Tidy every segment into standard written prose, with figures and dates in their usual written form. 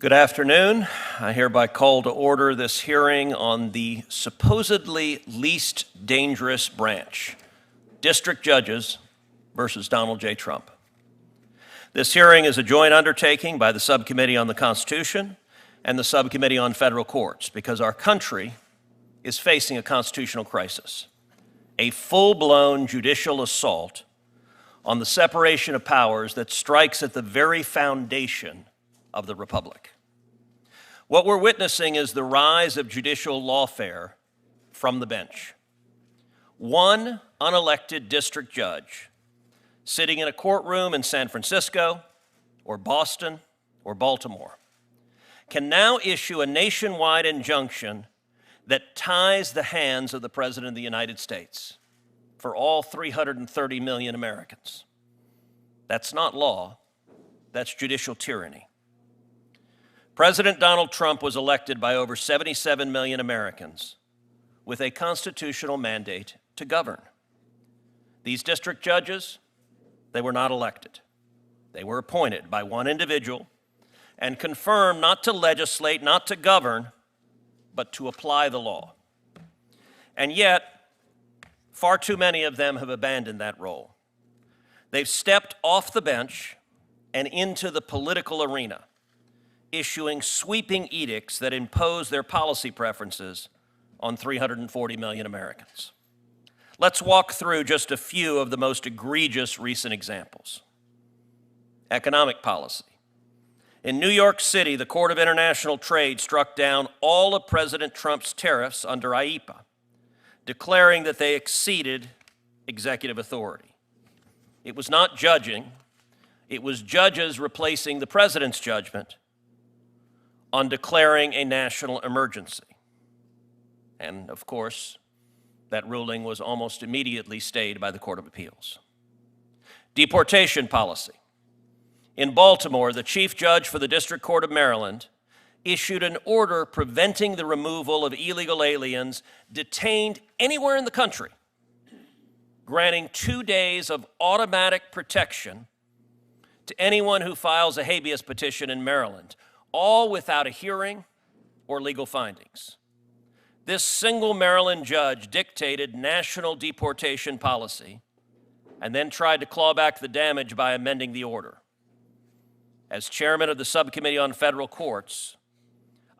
Good afternoon. I hereby call to order this hearing on the supposedly least dangerous branch, District Judges versus Donald J. Trump. This hearing is a joint undertaking by the Subcommittee on the Constitution and the Subcommittee on Federal Courts because our country is facing a constitutional crisis, a full-blown judicial assault on the separation of powers that strikes at the very foundation of the Republic. What we're witnessing is the rise of judicial lawfare from the bench. One unelected district judge sitting in a courtroom in San Francisco or Boston or Baltimore can now issue a nationwide injunction that ties the hands of the President of the United States for all 330 million Americans. That's not law, that's judicial tyranny. President Donald Trump was elected by over 77 million Americans with a constitutional mandate to govern. These district judges, they were not elected. They were appointed by one individual and confirmed not to legislate, not to govern, but to apply the law. And yet, far too many of them have abandoned that role. They've stepped off the bench and into the political arena, issuing sweeping edicts that impose their policy preferences on 340 million Americans. Let's walk through just a few of the most egregious recent examples. Economic policy. In New York City, the Court of International Trade struck down all of President Trump's tariffs under IEEPA, declaring that they exceeded executive authority. It was not judging, it was judges replacing the president's judgment on declaring a national emergency. And of course, that ruling was almost immediately stayed by the Court of Appeals. Deportation policy. In Baltimore, the chief judge for the District Court of Maryland issued an order preventing the removal of illegal aliens detained anywhere in the country, granting 2 days of automatic protection to anyone who files a habeas petition in Maryland, all without a hearing or legal findings. This single Maryland judge dictated national deportation policy and then tried to claw back the damage by amending the order. As chairman of the Subcommittee on Federal Courts,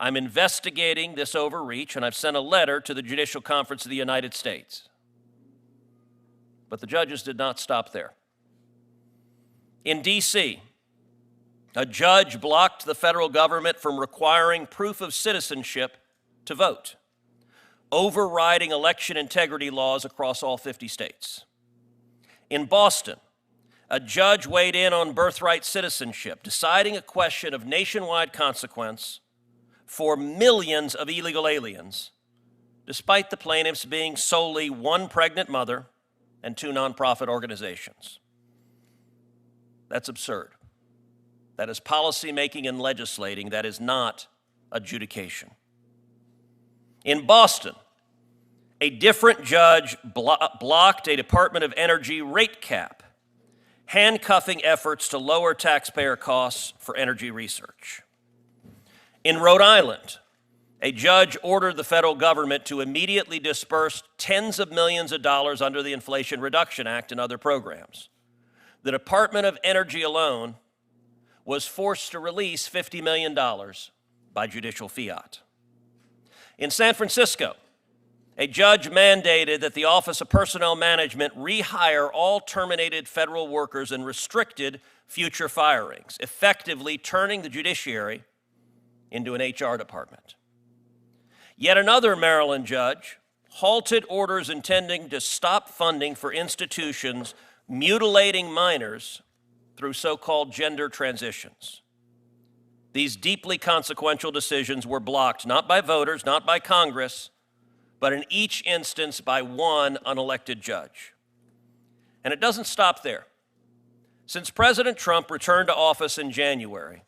I'm investigating this overreach, and I've sent a letter to the Judicial Conference of the United States. But the judges did not stop there. In D.C., a judge blocked the federal government from requiring proof of citizenship to vote, overriding election integrity laws across all 50 states. In Boston, a judge weighed in on birthright citizenship, deciding a question of nationwide consequence for millions of illegal aliens, despite the plaintiffs being solely one pregnant mother and 2 nonprofit organizations. That's absurd. That is policymaking and legislating. That is not adjudication. In Boston, a different judge blocked a Department of Energy rate cap, handcuffing efforts to lower taxpayer costs for energy research. In Rhode Island, a judge ordered the federal government to immediately disperse tens of millions of dollars under the Inflation Reduction Act and other programs. The Department of Energy alone was forced to release $50 million by judicial fiat. In San Francisco, a judge mandated that the Office of Personnel Management rehire all terminated federal workers and restricted future firings, effectively turning the judiciary into an HR department. Yet another Maryland judge halted orders intending to stop funding for institutions mutilating minors through so-called gender transitions. These deeply consequential decisions were blocked not by voters, not by Congress, but in each instance by one unelected judge. And it doesn't stop there. Since President Trump returned to office in January,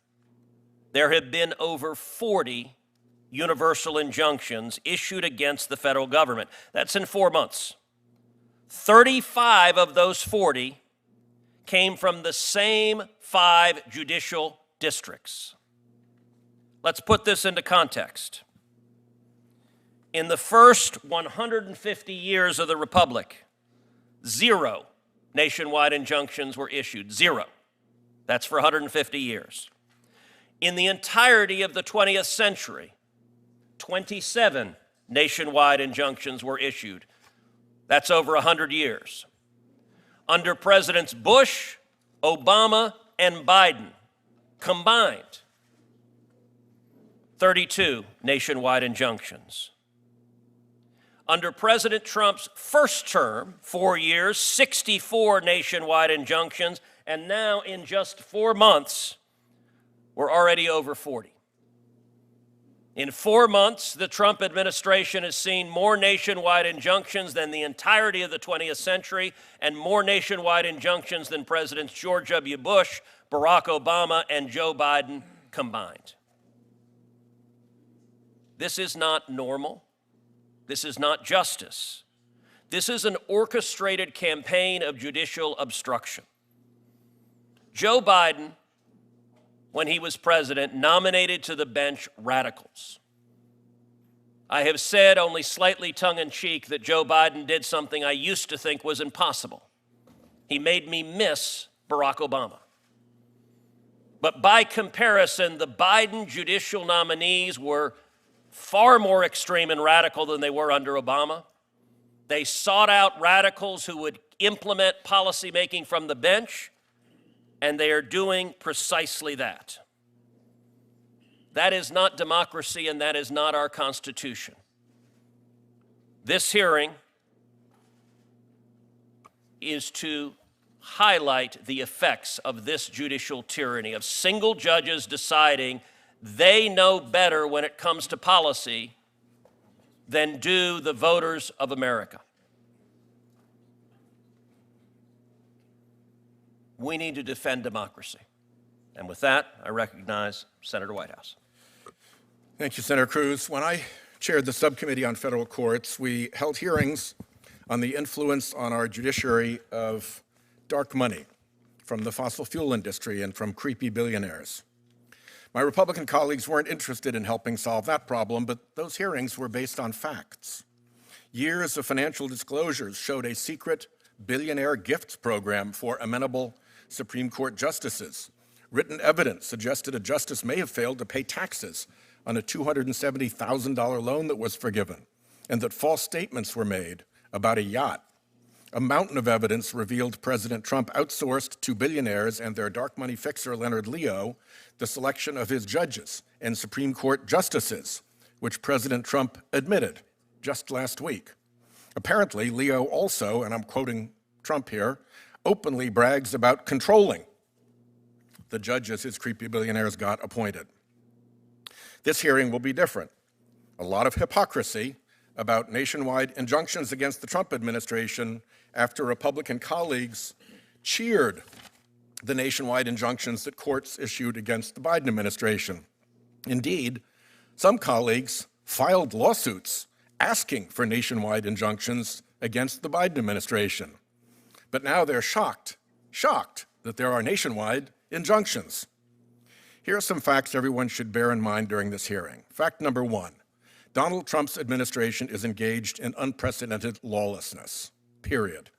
there have been over 40 universal injunctions issued against the federal government. That's in 4 months. 35 of those 40 came from the same 5 judicial districts. Let's put this into context. In the first 150 years of the Republic, 0 nationwide injunctions were issued. 0. That's for 150 years. In the entirety of the 20th century, 27 nationwide injunctions were issued. That's over 100 years. Under Presidents Bush, Obama, and Biden combined, 32 nationwide injunctions. Under President Trump's first term, 4 years, 64 nationwide injunctions, and now in just 4 months, we're already over 40. In 4 months, the Trump administration has seen more nationwide injunctions than the entirety of the 20th century and more nationwide injunctions than Presidents George W. Bush, Barack Obama, and Joe Biden combined. This is not normal. This is not justice. This is an orchestrated campaign of judicial obstruction. Joe Biden, when he was president, nominated to the bench radicals. I have said, only slightly tongue-in-cheek, that Joe Biden did something I used to think was impossible. He made me miss Barack Obama. But by comparison, the Biden judicial nominees were far more extreme and radical than they were under Obama. They sought out radicals who would implement policymaking from the bench, and they are doing precisely that. That is not democracy, and that is not our Constitution. This hearing is to highlight the effects of this judicial tyranny, of single judges deciding they know better when it comes to policy than do the voters of America. We need to defend democracy. And with that, I recognize Senator Whitehouse. Thank you, Senator Cruz. When I chaired the Subcommittee on Federal Courts, we held hearings on the influence on our judiciary of dark money from the fossil fuel industry and from creepy billionaires. My Republican colleagues weren't interested in helping solve that problem, but those hearings were based on facts. Years of financial disclosures showed a secret billionaire gifts program for amenable Supreme Court justices. Written evidence suggested a justice may have failed to pay taxes on a $270,000 loan that was forgiven, and that false statements were made about a yacht. A mountain of evidence revealed President Trump outsourced to billionaires and their dark money fixer, Leonard Leo, the selection of his judges and Supreme Court justices, which President Trump admitted just last week. Apparently, Leo also, and I'm quoting Trump here, openly brags about controlling the judges his creepy billionaires got appointed. This hearing will be different. A lot of hypocrisy about nationwide injunctions against the Trump administration after Republican colleagues cheered the nationwide injunctions that courts issued against the Biden administration. Indeed, some colleagues filed lawsuits asking for nationwide injunctions against the Biden administration. But now they're shocked that there are nationwide injunctions. Here are some facts everyone should bear in mind during this hearing. Fact number 1, Donald Trump's administration is engaged in unprecedented lawlessness, period.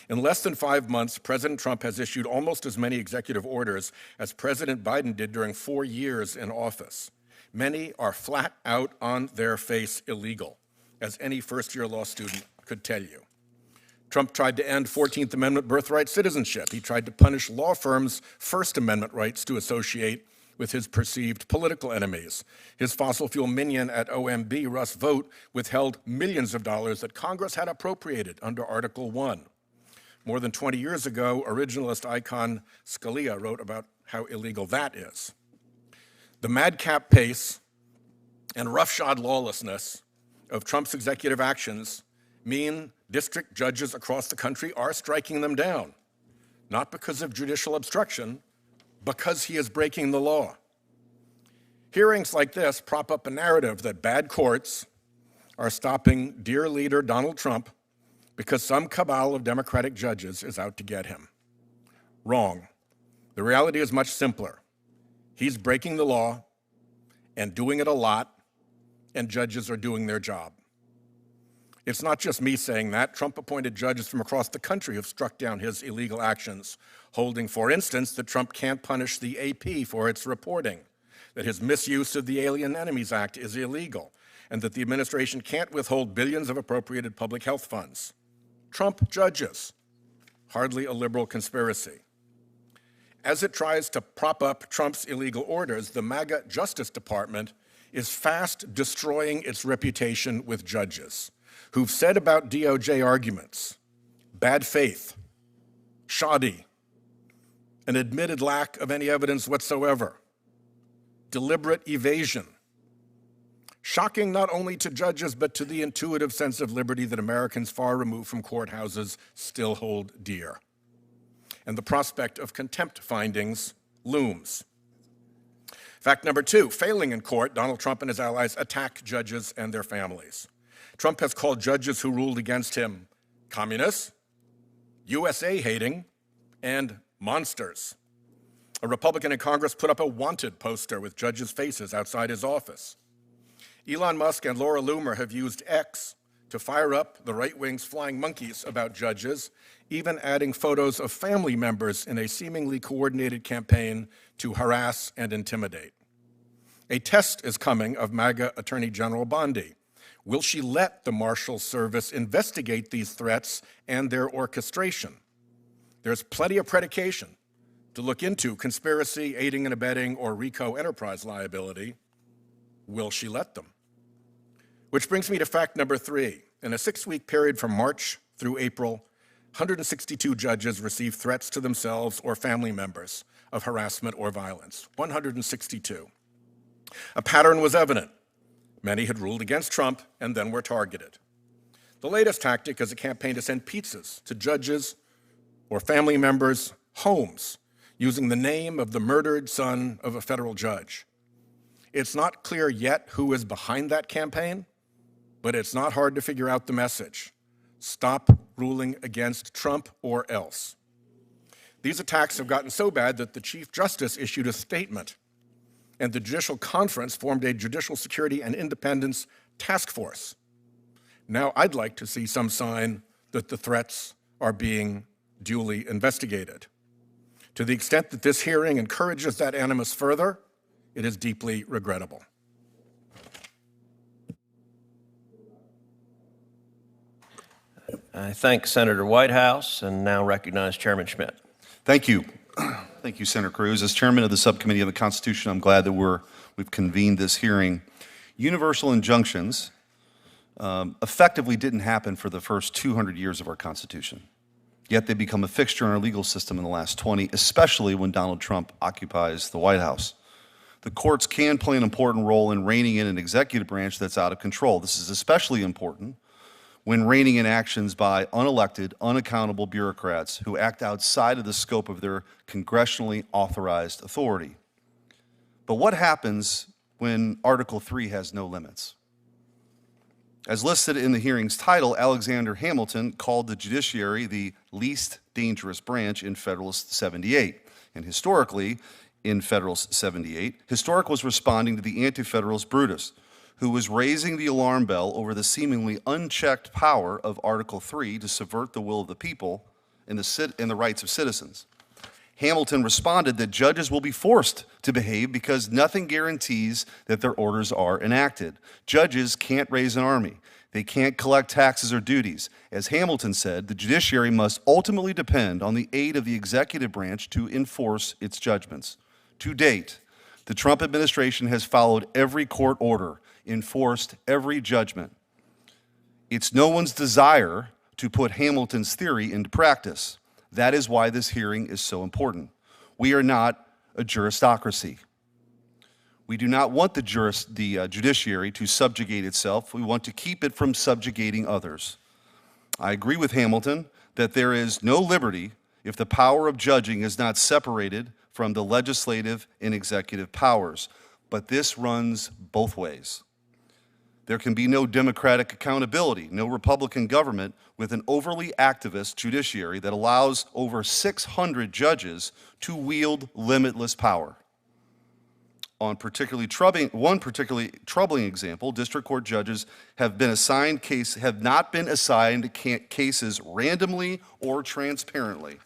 In less than 5 months, President Trump has issued almost as many executive orders as President Biden did during 4 years in office. Many are flat out on their face illegal, as any first-year law student could tell you. Trump tried to end 14th Amendment birthright citizenship. He tried to punish law firms' First Amendment rights to associate with his perceived political enemies. His fossil fuel minion at OMB, Russ Vought, withheld millions of dollars that Congress had appropriated under Article 1. More than 20 years ago, originalist icon Scalia wrote about how illegal that is. The madcap pace and roughshod lawlessness of Trump's executive actions mean district judges across the country are striking them down, not because of judicial obstruction, because he is breaking the law. Hearings like this prop up a narrative that bad courts are stopping dear leader Donald Trump because some cabal of Democratic judges is out to get him. Wrong. The reality is much simpler. He's breaking the law, and doing it a lot, and judges are doing their job. It's not just me saying that. Trump-appointed judges from across the country have struck down his illegal actions, holding, for instance, that Trump can't punish the AP for its reporting, that his misuse of the Alien Enemies Act is illegal, and that the administration can't withhold billions of appropriated public health funds. Trump judges, hardly a liberal conspiracy. As it tries to prop up Trump's illegal orders, the MAGA Justice Department is fast destroying its reputation with judges who've said about DOJ arguments, bad faith, shoddy, an admitted lack of any evidence whatsoever, deliberate evasion. Shocking not only to judges, but to the intuitive sense of liberty that Americans far removed from courthouses still hold dear. And the prospect of contempt findings looms. Fact number 2, failing in court, Donald Trump and his allies attack judges and their families. Trump has called judges who ruled against him communists, USA-hating, and monsters. A Republican in Congress put up a wanted poster with judges' faces outside his office. Elon Musk and Laura Loomer have used X to fire up the right wing's flying monkeys about judges, even adding photos of family members in a seemingly coordinated campaign to harass and intimidate. A test is coming of MAGA Attorney General Bondi. Will she let the Marshal Service investigate these threats and their orchestration? There's plenty of predication to look into conspiracy, aiding and abetting, or RICO enterprise liability. Will she let them? Which brings me to fact number 3. In a 6-week period from March through April, 162 judges received threats to themselves or family members of harassment or violence. 162. A pattern was evident. Many had ruled against Trump and then were targeted. The latest tactic is a campaign to send pizzas to judges or family members' homes using the name of the murdered son of a federal judge. It's not clear yet who is behind that campaign, but it's not hard to figure out the message. Stop ruling against Trump or else. These attacks have gotten so bad that the Chief Justice issued a statement, and the Judicial Conference formed a Judicial Security and Independence Task Force. Now I'd like to see some sign that the threats are being duly investigated. To the extent that this hearing encourages that animus further, it is deeply regrettable. I thank Senator Whitehouse and now recognize Chairman Schmidt. Thank you. Thank you, Senator Cruz. As chairman of the Subcommittee on the Constitution, I'm glad that we've convened this hearing. Universal injunctions effectively didn't happen for the first 200 years of our Constitution. Yet they become a fixture in our legal system in the last 20, especially when Donald Trump occupies the White House. The courts can play an important role in reining in an executive branch that's out of control. This is especially important when reining in actions by unelected, unaccountable bureaucrats who act outside of the scope of their congressionally authorized authority. But what happens when Article 3 has no limits? As listed in the hearing's title, Alexander Hamilton called the judiciary the least dangerous branch in Federalist 78. And historically, in Federalist 78, Historic was responding to the anti-federalist Brutus, who was raising the alarm bell over the seemingly unchecked power of Article 3 to subvert the will of the people and the rights of citizens. Hamilton responded that judges will be forced to behave because nothing guarantees that their orders are enacted. Judges can't raise an army. They can't collect taxes or duties. As Hamilton said, the judiciary must ultimately depend on the aid of the executive branch to enforce its judgments. To date, the Trump administration has followed every court order, enforced every judgment. It's no one's desire to put Hamilton's theory into practice. That is why this hearing is so important. We are not a juristocracy. We do not want the judiciary to subjugate itself. We want to keep it from subjugating others. I agree with Hamilton that there is no liberty if the power of judging is not separated from the legislative and executive powers. But this runs both ways. There can be no democratic accountability, no Republican government with an overly activist judiciary that allows over 600 judges to wield limitless power. On one particularly troubling example, district court judges have not been assigned cases randomly or transparently.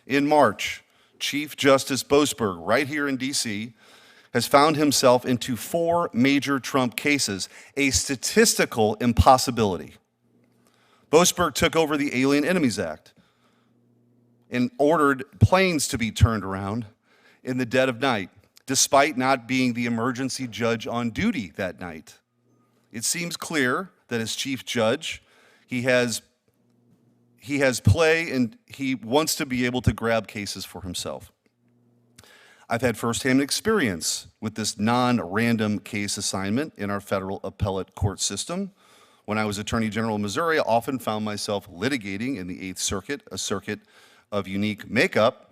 In March, Chief Justice Boasberg, right here in D.C., has found himself into 4 major Trump cases, a statistical impossibility. Boasberg took over the Alien Enemies Act and ordered planes to be turned around in the dead of night, despite not being the emergency judge on duty that night. It seems clear that as chief judge, he has play and he wants to be able to grab cases for himself. I've had firsthand experience with this non-random case assignment in our federal appellate court system. When I was Attorney General of Missouri, I often found myself litigating in the 8th Circuit, a circuit of unique makeup.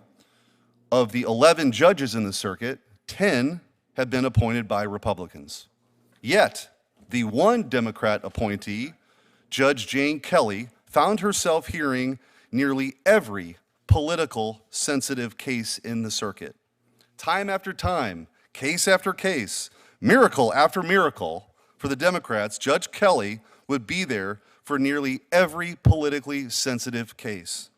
Of the 11 judges in the circuit, 10 have been appointed by Republicans. Yet, the one Democrat appointee, Judge Jane Kelly, found herself hearing nearly every political sensitive case in the circuit. Time after time, case after case, miracle after miracle, for the Democrats, Judge Kelly would be there for nearly every politically sensitive case.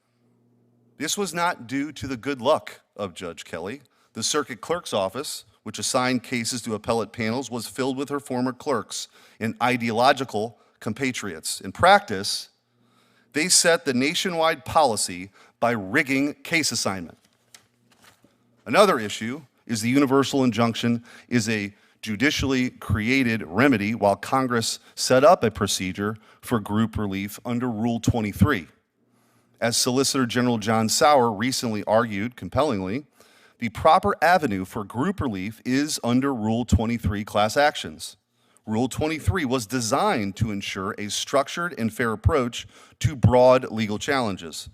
This was not due to the good luck of Judge Kelly. The circuit clerk's office, which assigned cases to appellate panels, was filled with her former clerks and ideological compatriots. In practice, they set the nationwide policy by rigging case assignment. Another issue is the universal injunction is a judicially created remedy while Congress set up a procedure for group relief under Rule 23. As Solicitor General John Sauer recently argued compellingly, the proper avenue for group relief is under Rule 23 class actions. Rule 23 was designed to ensure a structured and fair approach to broad legal challenges.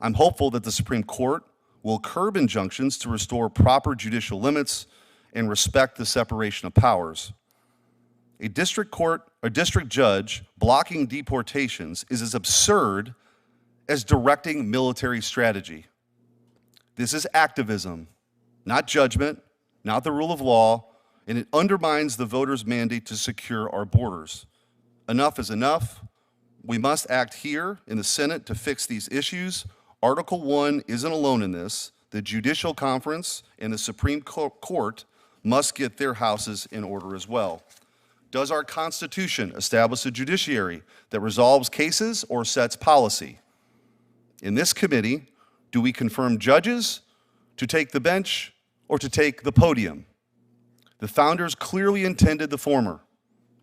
I'm hopeful that the Supreme Court will curb injunctions to restore proper judicial limits and respect the separation of powers. A district judge blocking deportations is as absurd as directing military strategy. This is activism, not judgment, not the rule of law, and it undermines the voters' mandate to secure our borders. Enough is enough. We must act here in the Senate to fix these issues. Article 1 isn't alone in this. The Judicial Conference and the Supreme Court must get their houses in order as well. Does our Constitution establish a judiciary that resolves cases or sets policy? In this committee, do we confirm judges to take the bench or to take the podium? The founders clearly intended the former.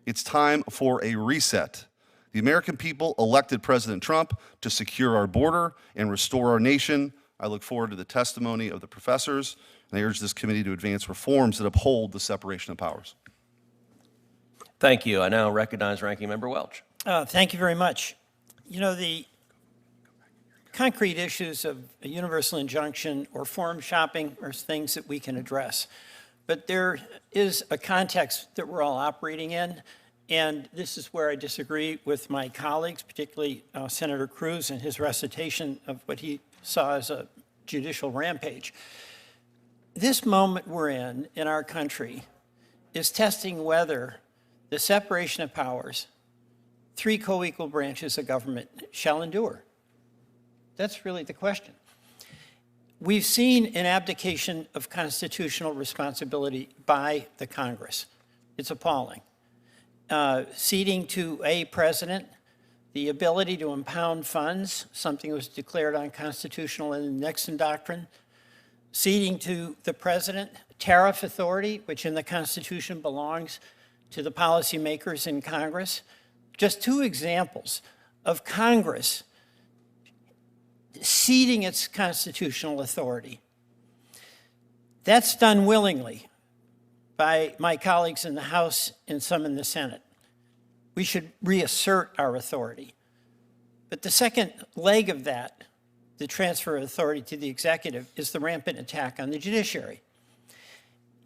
It's time for a reset. The American people elected President Trump to secure our border and restore our nation. I look forward to the testimony of the professors, and I urge this committee to advance reforms that uphold the separation of powers. Thank you. I now recognize Ranking Member Welch. Thank you very much. You know, the concrete issues of a universal injunction or forum shopping are things that we can address. But there is a context that we're all operating in, and this is where I disagree with my colleagues, particularly Senator Cruz and his recitation of what he saw as a judicial rampage. This moment we're in our country is testing whether the separation of powers, 3 co-equal branches of government, shall endure. That's really the question. We've seen an abdication of constitutional responsibility by the Congress. It's appalling. Ceding to a president the ability to impound funds, something that was declared unconstitutional in the Nixon Doctrine. Ceding to the president tariff authority, which in the Constitution belongs to the policymakers in Congress. Just 2 examples of Congress ceding its constitutional authority. That's done willingly by my colleagues in the House and some in the Senate. We should reassert our authority. But the second leg of that, the transfer of authority to the executive, is the rampant attack on the judiciary.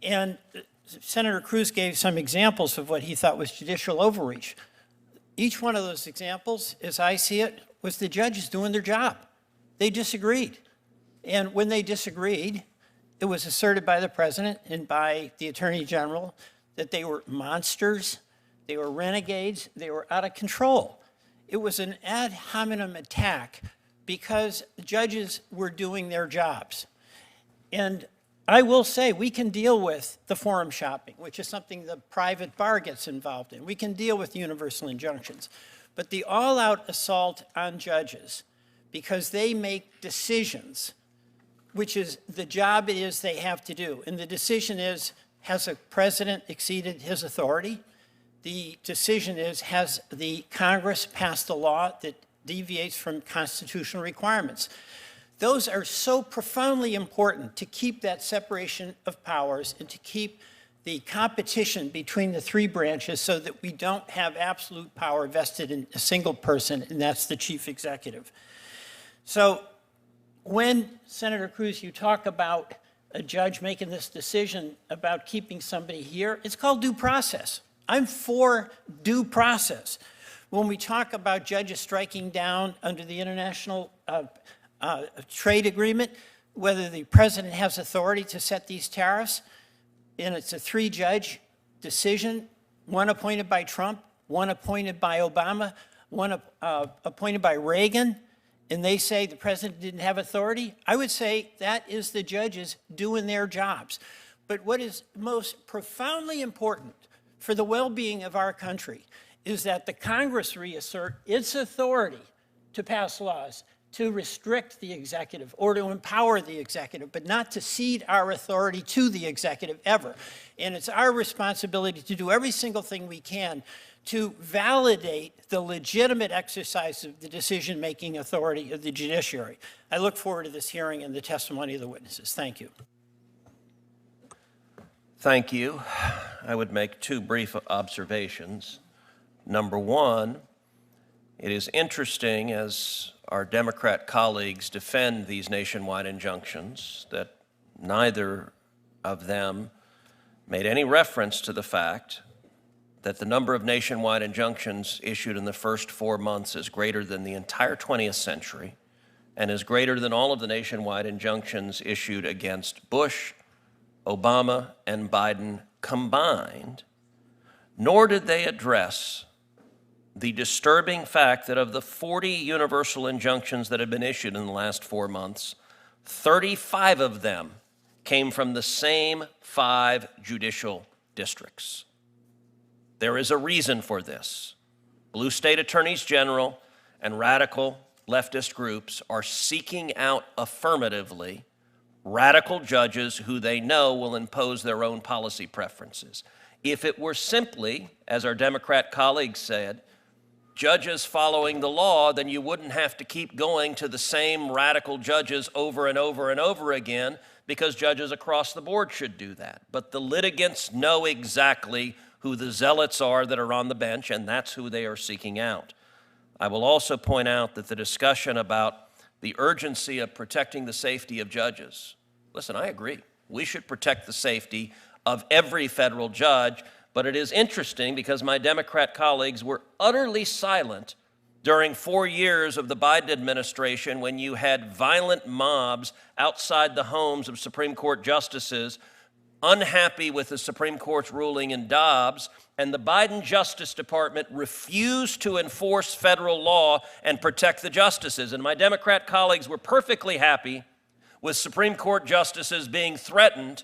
And Senator Cruz gave some examples of what he thought was judicial overreach. Each one of those examples, as I see it, was the judges doing their job. They disagreed. And when they disagreed, it was asserted by the president and by the attorney general that they were monsters, they were renegades, they were out of control. It was an ad hominem attack because judges were doing their jobs. And I will say we can deal with the forum shopping, which is something the private bar gets involved in. We can deal with universal injunctions. But the all-out assault on judges, because they make decisions, which is the job it is they have to do. And the decision is, has a president exceeded his authority? The decision is, has the Congress passed a law that deviates from constitutional requirements? Those are so profoundly important to keep that separation of powers and to keep the competition between the three branches so that we don't have absolute power vested in a single person, and that's the chief executive. So when, Senator Cruz, you talk about a judge making this decision about keeping somebody here, it's called due process. I'm for due process. When we talk about judges striking down under the international trade agreement, whether the president has authority to set these tariffs, and it's a three-judge decision, one appointed by Trump, one appointed by Obama, one appointed by Reagan, and they say the president didn't have authority, I would say that is the judges doing their jobs. But what is most profoundly important for the well-being of our country is that the Congress reassert its authority to pass laws, to restrict the executive or to empower the executive, but not to cede our authority to the executive ever. And it's our responsibility to do every single thing we can to validate the legitimate exercise of the decision-making authority of the judiciary. I look forward to this hearing and the testimony of the witnesses. Thank you. Thank you. I would make two brief observations. Number one, it is interesting as our Democrat colleagues defend these nationwide injunctions that neither of them made any reference to the fact that the number of nationwide injunctions issued in the first 4 months is greater than the entire 20th century and is greater than all of the nationwide injunctions issued against Bush, Obama, and Biden combined, nor did they address the disturbing fact that of the 40 universal injunctions that have been issued in the last 4 months, 35 of them came from the same 5 judicial districts. There is a reason for this. Blue state attorneys general and radical leftist groups are seeking out affirmatively radical judges who they know will impose their own policy preferences. If it were simply, as our Democrat colleagues said, judges following the law, then you wouldn't have to keep going to the same radical judges over and over and over again, because judges across the board should do that. But the litigants know exactly who the zealots are that are on the bench, and that's who they are seeking out. I will also point out that the discussion about the urgency of protecting the safety of judges, listen, I agree. We should protect the safety of every federal judge, but it is interesting because my Democrat colleagues were utterly silent during 4 years of the Biden administration when you had violent mobs outside the homes of Supreme Court justices unhappy with the Supreme Court's ruling in Dobbs, and the Biden Justice Department refused to enforce federal law and protect the justices. And my Democrat colleagues were perfectly happy with Supreme Court justices being threatened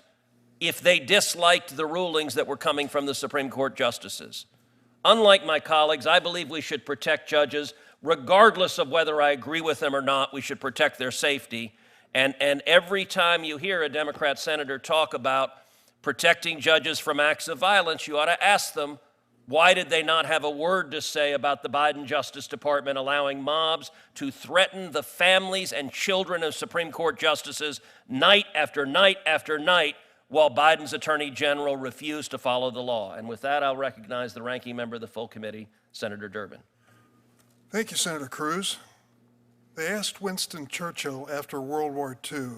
if they disliked the rulings that were coming from the Supreme Court justices. Unlike my colleagues, I believe we should protect judges regardless of whether I agree with them or not. We should protect their safety. And every time you hear a Democrat senator talk about protecting judges from acts of violence, you ought to ask them, why did they not have a word to say about the Biden Justice Department allowing mobs to threaten the families and children of Supreme Court justices night after night after night while Biden's Attorney General refused to follow the law? And with that, I'll recognize the ranking member of the full committee, Senator Durbin. Thank you, Senator Cruz. They asked Winston Churchill after World War II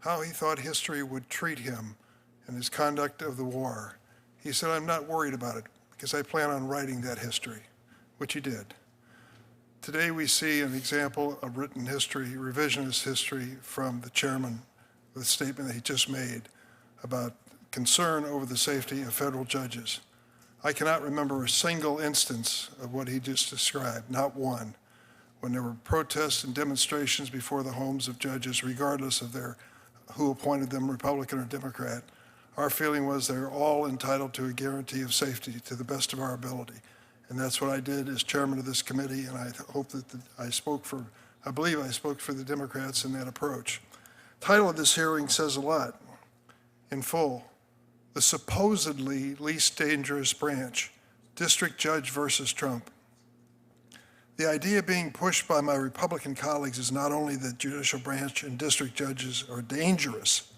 how he thought history would treat him and his conduct of the war. He said, "I'm not worried about it because I plan on writing that history," which he did. Today we see an example of written history, revisionist history from the chairman of with the statement that he just made about concern over the safety of federal judges. I cannot remember a single instance of what he just described, not one, when there were protests and demonstrations before the homes of judges, regardless of who appointed them, Republican or Democrat. Our feeling was they're all entitled to a guarantee of safety to the best of our ability. And that's what I did as chairman of this committee, and I hope that I believe I spoke for the Democrats in that approach. The title of this hearing says a lot. In full, the supposedly least dangerous branch, District Judge versus Trump. The idea being pushed by my Republican colleagues is not only that judicial branch and district judges are dangerous,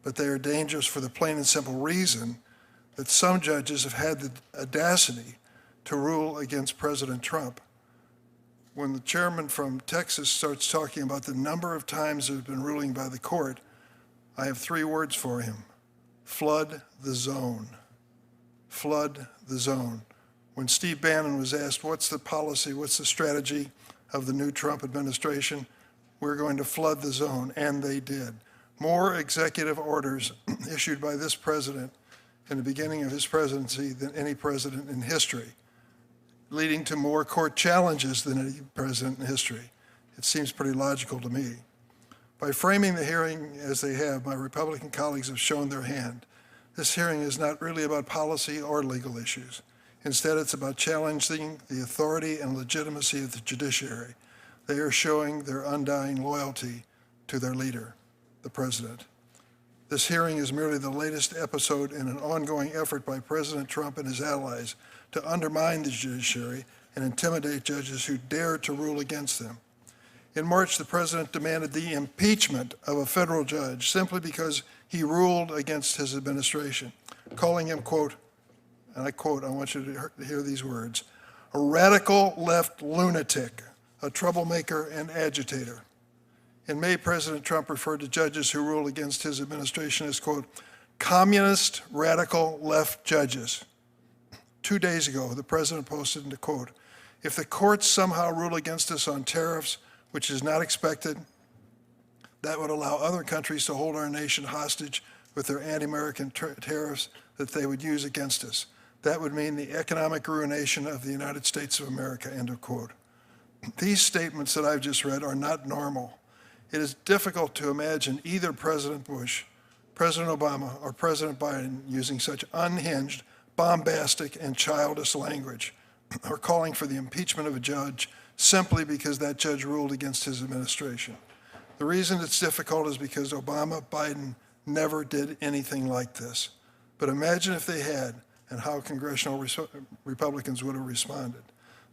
but they are dangerous for the plain and simple reason that some judges have had the audacity to rule against President Trump. When the chairman from Texas starts talking about the number of times there's been ruling by the court, I have 3 words for him. Flood the zone. Flood the zone. When Steve Bannon was asked, what's the policy, what's the strategy of the new Trump administration, we're going to flood the zone, and they did. More executive orders issued by this president in the beginning of his presidency than any president in history, leading to more court challenges than any president in history. It seems pretty logical to me. By framing the hearing as they have, my Republican colleagues have shown their hand. This hearing is not really about policy or legal issues. Instead, it's about challenging the authority and legitimacy of the judiciary. They are showing their undying loyalty to their leader, the president. This hearing is merely the latest episode in an ongoing effort by President Trump and his allies to undermine the judiciary and intimidate judges who dare to rule against them. In March, the president demanded the impeachment of a federal judge simply because he ruled against his administration, calling him, quote, and I quote, I want you to hear these words, a radical left lunatic, a troublemaker and agitator. In May, President Trump referred to judges who rule against his administration as, quote, communist radical left judges. 2 days ago, the president posted, and quote, if the courts somehow rule against us on tariffs, which is not expected, that would allow other countries to hold our nation hostage with their anti-American tariffs that they would use against us. That would mean the economic ruination of the United States of America, end of quote. These statements that I've just read are not normal. It is difficult to imagine either President Bush, President Obama, or President Biden using such unhinged, bombastic, and childish language, or calling for the impeachment of a judge simply because that judge ruled against his administration. The reason it's difficult is because Obama, Biden never did anything like this. But imagine if they had, and how congressional Republicans would have responded.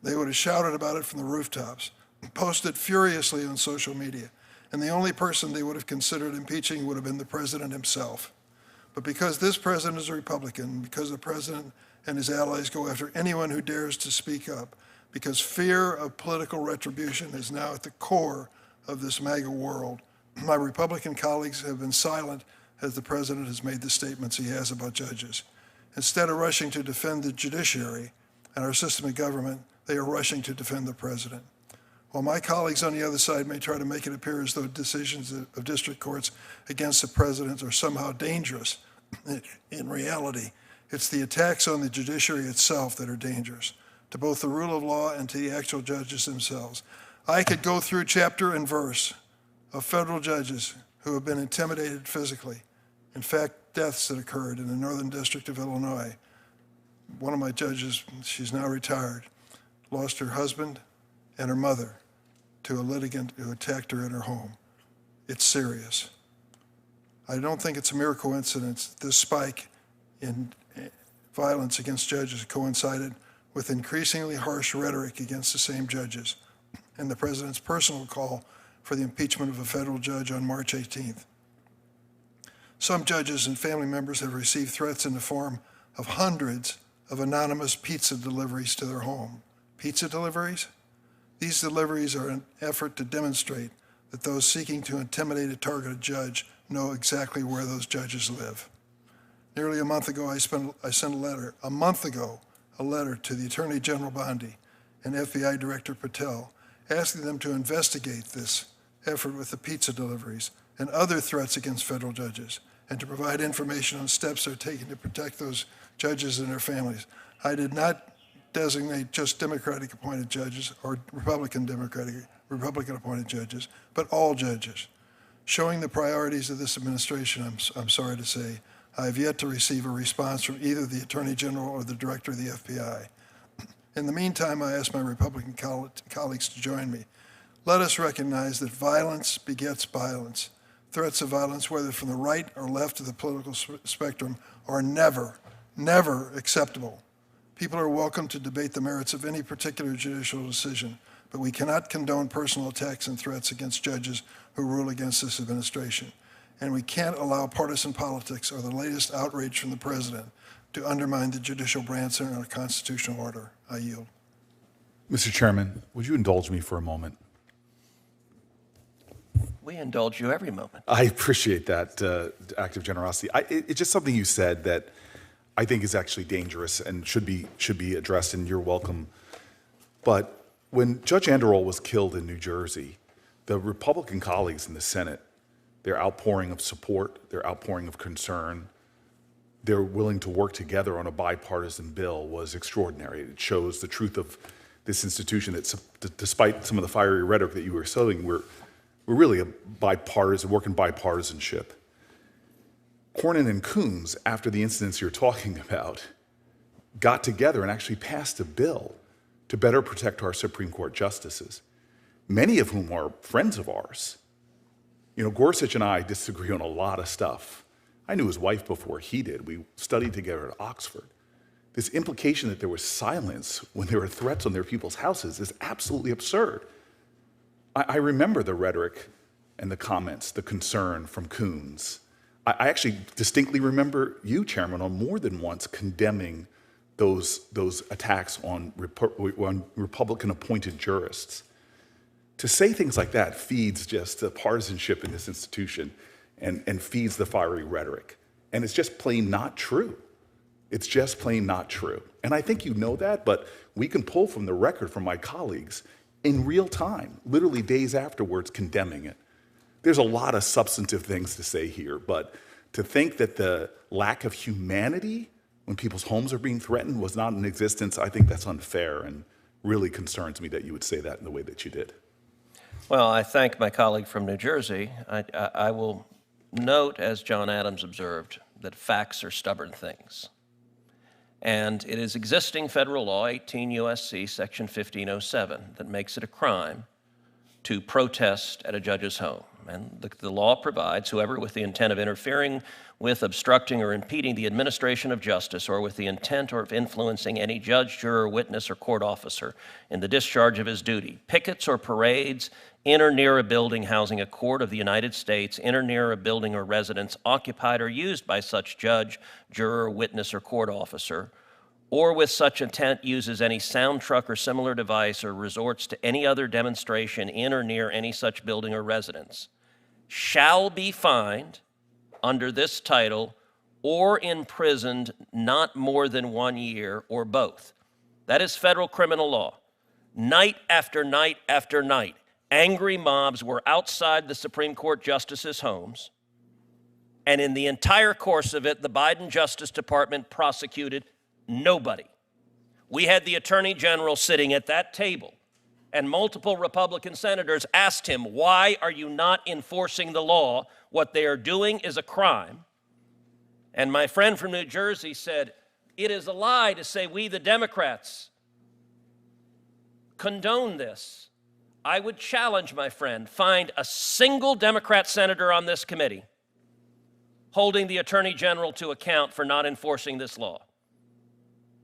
They would have shouted about it from the rooftops, posted furiously on social media, and the only person they would have considered impeaching would have been the president himself. But because this president is a Republican, because the president and his allies go after anyone who dares to speak up, because fear of political retribution is now at the core of this MAGA world, my Republican colleagues have been silent as the president has made the statements he has about judges. Instead of rushing to defend the judiciary and our system of government, they are rushing to defend the president. While my colleagues on the other side may try to make it appear as though decisions of district courts against the president are somehow dangerous, in reality, it's the attacks on the judiciary itself that are dangerous, to both the rule of law and to the actual judges themselves. I could go through chapter and verse of federal judges who have been intimidated physically. In fact, deaths that occurred in the Northern District of Illinois. One of my judges, she's now retired, lost her husband and her mother to a litigant who attacked her in her home. It's serious. I don't think it's a mere coincidence that this spike in violence against judges coincided with increasingly harsh rhetoric against the same judges and the president's personal call for the impeachment of a federal judge on March 18th. Some judges and family members have received threats in the form of hundreds of anonymous pizza deliveries to their home. Pizza deliveries? These deliveries are an effort to demonstrate that those seeking to intimidate a targeted judge know exactly where those judges live. Nearly a month ago, I sent a letter to the Attorney General Bondi and FBI Director Patel, asking them to investigate this effort with the pizza deliveries and other threats against federal judges, and to provide information on steps they're taking to protect those judges and their families. I did not designate just Democratic appointed judges or Republican appointed judges, but all judges. Showing the priorities of this administration, I'm sorry to say, I have yet to receive a response from either the Attorney General or the Director of the FBI. In the meantime, I ask my Republican colleagues to join me. Let us recognize that violence begets violence. Threats of violence, whether from the right or left of the political spectrum, are never, never acceptable. People are welcome to debate the merits of any particular judicial decision, but we cannot condone personal attacks and threats against judges who rule against this administration. And we can't allow partisan politics or the latest outrage from the president to undermine the judicial branch and our constitutional order. I yield. Mr. Chairman, would you indulge me for a moment? We indulge you every moment. I appreciate that act of generosity. It's just something you said that I think is actually dangerous and should be addressed, and you're welcome. But when Judge Anderol was killed in New Jersey, the Republican colleagues in the Senate, their outpouring of support, their outpouring of concern, they're willing to work together on a bipartisan bill was extraordinary. It shows the truth of this institution that despite some of the fiery rhetoric that you were sowing, we're really a bipartisan, working bipartisanship. Cornyn and Coons, after the incidents you're talking about, got together and actually passed a bill to better protect our Supreme Court justices, many of whom are friends of ours. You know, Gorsuch and I disagree on a lot of stuff. I knew his wife before he did. We studied together at Oxford. This implication that there was silence when there were threats on their people's houses is absolutely absurd. I remember the rhetoric and the comments, the concern from Coons. I actually distinctly remember you, Chairman, on more than once condemning those attacks on Republican-appointed jurists. To say things like that feeds just the partisanship in this institution and feeds the fiery rhetoric. And it's just plain not true. It's just plain not true. And I think you know that, but we can pull from the record from my colleagues in real time, literally days afterwards, condemning it. There's a lot of substantive things to say here, but to think that the lack of humanity when people's homes are being threatened was not in existence, I think that's unfair and really concerns me that you would say that in the way that you did. Well, I thank my colleague from New Jersey. I will note, as John Adams observed, that facts are stubborn things. And it is existing federal law, 18 U.S.C. section 1507, that makes it a crime to protest at a judge's home. And the law provides whoever with the intent of interfering with, obstructing, or impeding the administration of justice, or with the intent or of influencing any judge, juror, witness, or court officer in the discharge of his duty, pickets or parades in or near a building housing a court of the United States, in or near a building or residence occupied or used by such judge, juror, witness, or court officer, or with such intent uses any sound truck or similar device or resorts to any other demonstration in or near any such building or residence, shall be fined under this title or imprisoned not more than 1 year or both. That is federal criminal law. Night after night after night, angry mobs were outside the Supreme Court justices' homes, and in the entire course of it, the Biden Justice Department prosecuted nobody. We had the Attorney General sitting at that table, and multiple Republican senators asked him, why are you not enforcing the law? What they are doing is a crime. And my friend from New Jersey said, it is a lie to say we, the Democrats, condone this. I would challenge, my friend, find a single Democrat senator on this committee holding the Attorney General to account for not enforcing this law.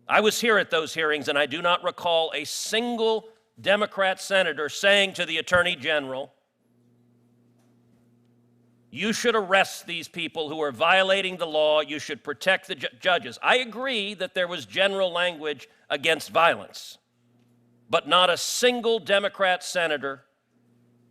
I was here at those hearings, and I do not recall a single Democrat senator saying to the Attorney General, you should arrest these people who are violating the law, you should protect the judges. I agree that there was general language against violence, but not a single Democrat senator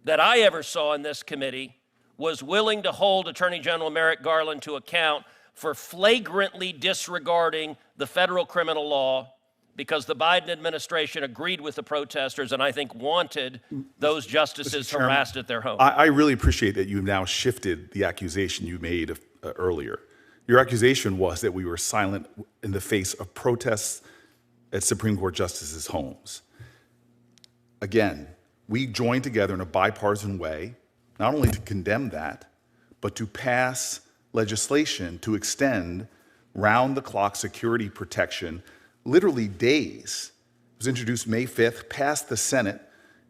that I ever saw in this committee was willing to hold Attorney General Merrick Garland to account for flagrantly disregarding the federal criminal law because the Biden administration agreed with the protesters and I think wanted those justices Chairman, harassed at their home. I really appreciate that you've now shifted the accusation you made earlier. Your accusation was that we were silent in the face of protests at Supreme Court justices' homes. Again, we joined together in a bipartisan way, not only to condemn that, but to pass legislation to extend round-the-clock security protection, literally days. It was introduced May 5th, passed the Senate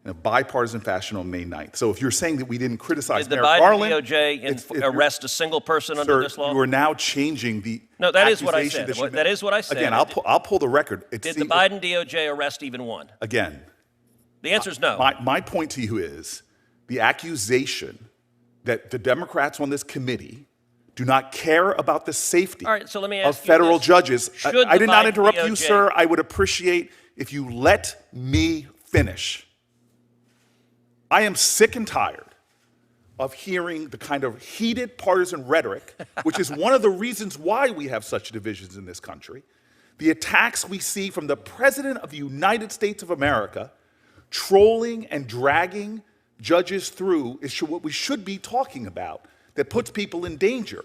in a bipartisan fashion on May 9th. So if you're saying that we didn't criticize Did the Merrick Biden Garland, DOJ arrest a single person under this law? you are now changing the No, that is what I accusation said. that you That made. is what I said. Again, I'll pull the record. Did the Biden DOJ arrest even one? Again, The answer is no. my point to you is the accusation that the Democrats on this committee do not care about the safety All right, so let me of ask you federal this. judges. Should I the did not Biden interrupt you, DOJ sir. I would appreciate if you let me finish. I am sick and tired of hearing the kind of heated partisan rhetoric, which is one of the reasons why we have such divisions in this country. The attacks we see from the President of the United States of America trolling and dragging judges through is what we should be talking about, that puts people in danger.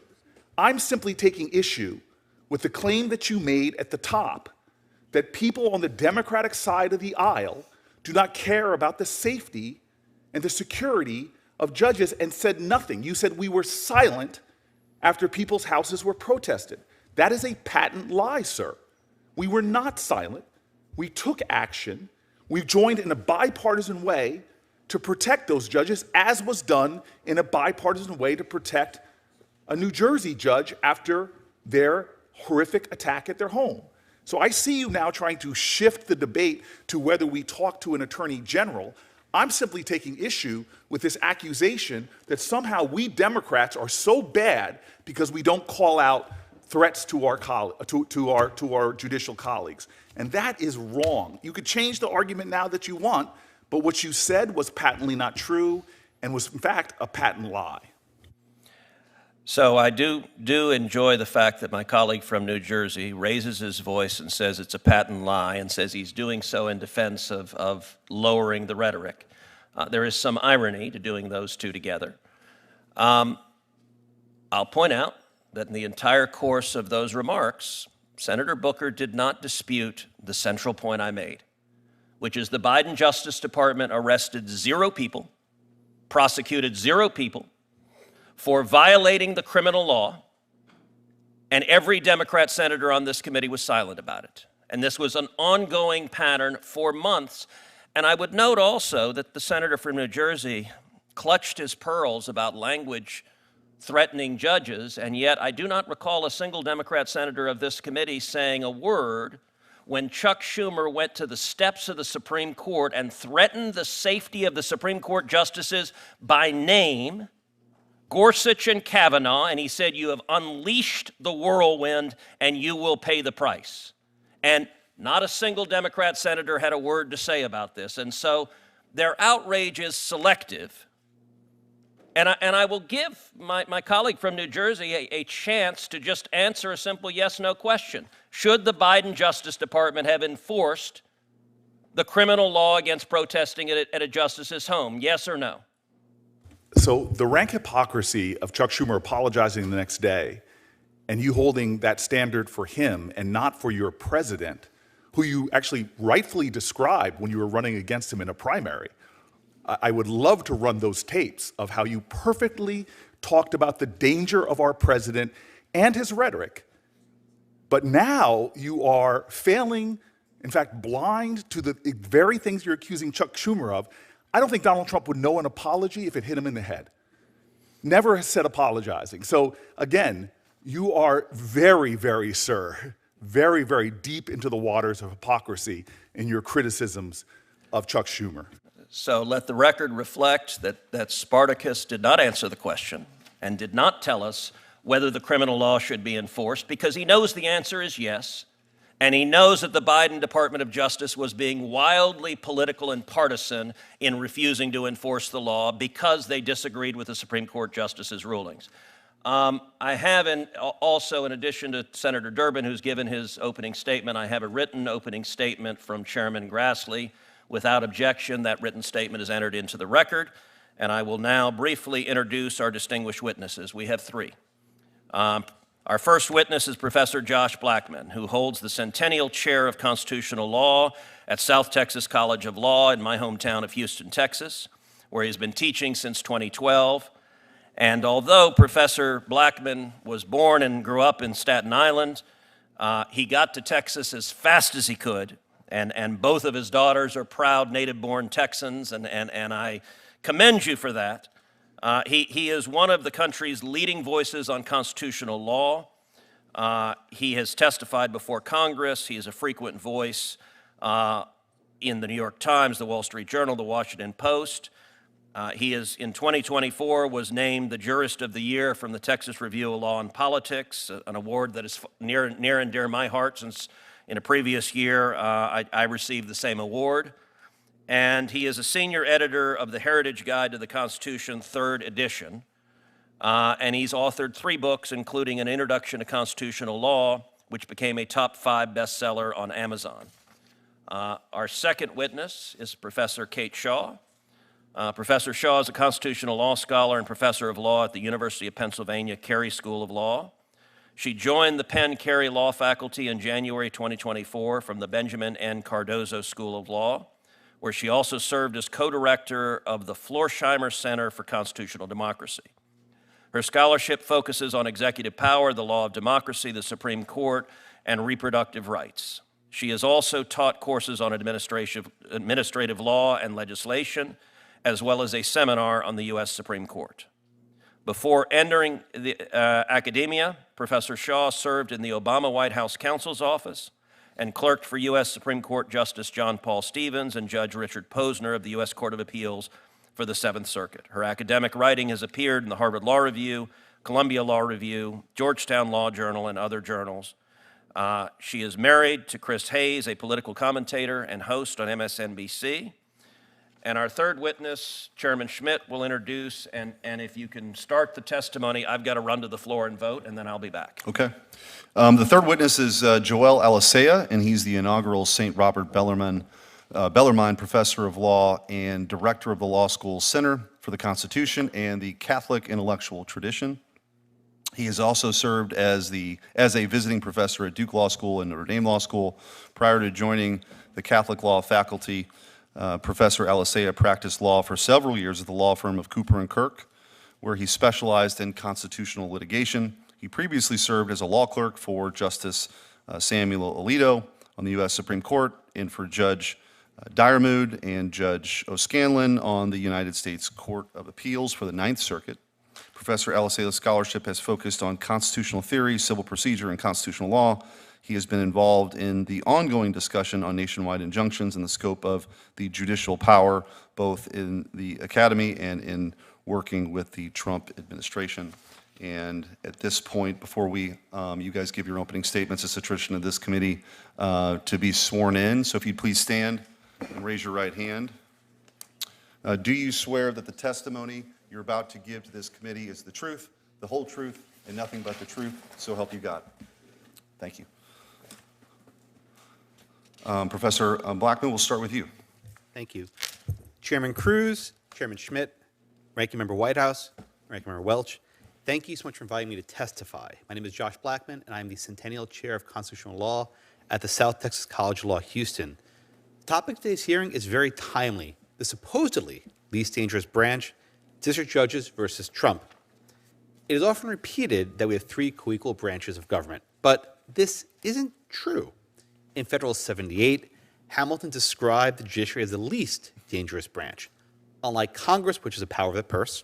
I'm simply taking issue with the claim that you made at the top that people on the Democratic side of the aisle do not care about the safety and the security of judges and said nothing. You said we were silent after people's houses were protested. That is a patent lie, sir. We were not silent. We took action. We joined in a bipartisan way to protect those judges, as was done in a bipartisan way to protect a New Jersey judge after their horrific attack at their home. So I see you now trying to shift the debate to whether we talk to an attorney general. I'm simply taking issue with this accusation that somehow we Democrats are so bad because we don't call out threats to our judicial colleagues. And that is wrong. You could change the argument now that you want, but what you said was patently not true and was, in fact, a patent lie. So I do enjoy the fact that my colleague from New Jersey raises his voice and says it's a patent lie and says he's doing so in defense of lowering the rhetoric. There is some irony to doing those two together. I'll point out that in the entire course of those remarks, Senator Booker did not dispute the central point I made, which is the Biden Justice Department arrested 0 people, prosecuted 0 people for violating the criminal law, and every Democrat senator on this committee was silent about it. And this was an ongoing pattern for months. And I would note also that the senator from New Jersey clutched his pearls about language threatening judges, and yet I do not recall a single Democrat senator of this committee saying a word when Chuck Schumer went to the steps of the Supreme Court and threatened the safety of the Supreme Court justices by name, Gorsuch and Kavanaugh, and he said, "You have unleashed the whirlwind and you will pay the price." And not a single Democrat senator had a word to say about this. And so their outrage is selective. And I will give my colleague from New Jersey a chance to just answer a simple yes-no question. Should the Biden Justice Department have enforced the criminal law against protesting at a justice's home? Yes or no? So the rank hypocrisy of Chuck Schumer apologizing the next day and you holding that standard for him and not for your president, who you actually rightfully described when you were running against him in a primary. I would love to run those tapes of how you perfectly talked about the danger of our president and his rhetoric. But now you are failing, in fact, blind to the very things you're accusing Chuck Schumer of. I don't think Donald Trump would know an apology if it hit him in the head. Never has said apologizing. So again, you are very, very, sir, very, very deep into the waters of hypocrisy in your criticisms of Chuck Schumer. So let the record reflect that Spartacus did not answer the question and did not tell us whether the criminal law should be enforced, because he knows the answer is yes, and he knows that the Biden Department of Justice was being wildly political and partisan in refusing to enforce the law because they disagreed with the Supreme Court justices' rulings. I have also, in addition to Senator Durbin, who's given his opening statement, I have a written opening statement from Chairman Grassley. Without objection, that written statement is entered into the record, and I will now briefly introduce our distinguished witnesses. We have three. Our first witness is Professor Josh Blackman, who holds the Centennial Chair of Constitutional Law at South Texas College of Law in my hometown of Houston, Texas, where he's been teaching since 2012. And although Professor Blackman was born and grew up in Staten Island, he got to Texas as fast as he could, and both of his daughters are proud native-born Texans, and I commend you for that. He is one of the country's leading voices on constitutional law. He has testified before Congress. He is a frequent voice in the New York Times, the Wall Street Journal, the Washington Post. He is, in 2024, was named the Jurist of the Year from the Texas Review of Law and Politics, an award that is near and dear to my heart, since in a previous year I received the same award. And he is a senior editor of the Heritage Guide to the Constitution, 3rd edition. And he's authored 3 books, including An Introduction to Constitutional Law, which became a top 5 bestseller on Amazon. Our second witness is Professor Kate Shaw. Professor Shaw is a constitutional law scholar and professor of law at the University of Pennsylvania Carey School of Law. She joined the Penn Carey Law faculty in January 2024 from the Benjamin N. Cardozo School of Law, where she also served as co-director of the Florsheim Center for Constitutional Democracy. Her scholarship focuses on executive power, the law of democracy, the Supreme Court, and reproductive rights. She has also taught courses on administrative law and legislation, as well as a seminar on the U.S. Supreme Court. Before entering the academia, Professor Shaw served in the Obama White House counsel's office and clerked for U.S. Supreme Court Justice John Paul Stevens and Judge Richard Posner of the U.S. Court of Appeals for the 7th Circuit. Her academic writing has appeared in the Harvard Law Review, Columbia Law Review, Georgetown Law Journal, and other journals. She is married to Chris Hayes, a political commentator and host on MSNBC. And our third witness, Chairman Schmidt, will introduce, and if you can start the testimony, I've got to run to the floor and vote, and then I'll be back. Okay. The third witness is Joel Alicea, and he's the inaugural St. Robert Bellarmine Professor of Law and Director of the Law School Center for the Constitution and the Catholic Intellectual Tradition. He has also served as a visiting professor at Duke Law School and Notre Dame Law School. Prior to joining the Catholic Law faculty, Professor Alicea practiced law for several years at the law firm of Cooper & Kirk, where he specialized in constitutional litigation. He previously served as a law clerk for Justice Samuel Alito on the U.S. Supreme Court and for Judge Dyermood and Judge O'Scanlan on the United States Court of Appeals for the 9th Circuit. Professor Alicea's scholarship has focused on constitutional theory, civil procedure, and constitutional law. He has been involved in the ongoing discussion on nationwide injunctions and the scope of the judicial power, both in the academy and in working with the Trump administration. And at this point, before you guys give your opening statements, it's a tradition of this committee to be sworn in. So if you'd please stand and raise your right hand. Do you swear that the testimony you're about to give to this committee is the truth, the whole truth, and nothing but the truth, so help you God? Thank you. Professor Blackman, we'll start with you. Thank you. Chairman Cruz, Chairman Schmidt, Ranking Member Whitehouse, Ranking Member Welch, thank you so much for inviting me to testify. My name is Josh Blackman, and I'm the Centennial Chair of Constitutional Law at the South Texas College of Law, Houston. The topic of today's hearing is very timely. The supposedly least dangerous branch, district judges versus Trump. It is often repeated that we have 3 co-equal branches of government, but this isn't true. In Federalist 78, Hamilton described the judiciary as the least dangerous branch. Unlike Congress, which is a power of the purse,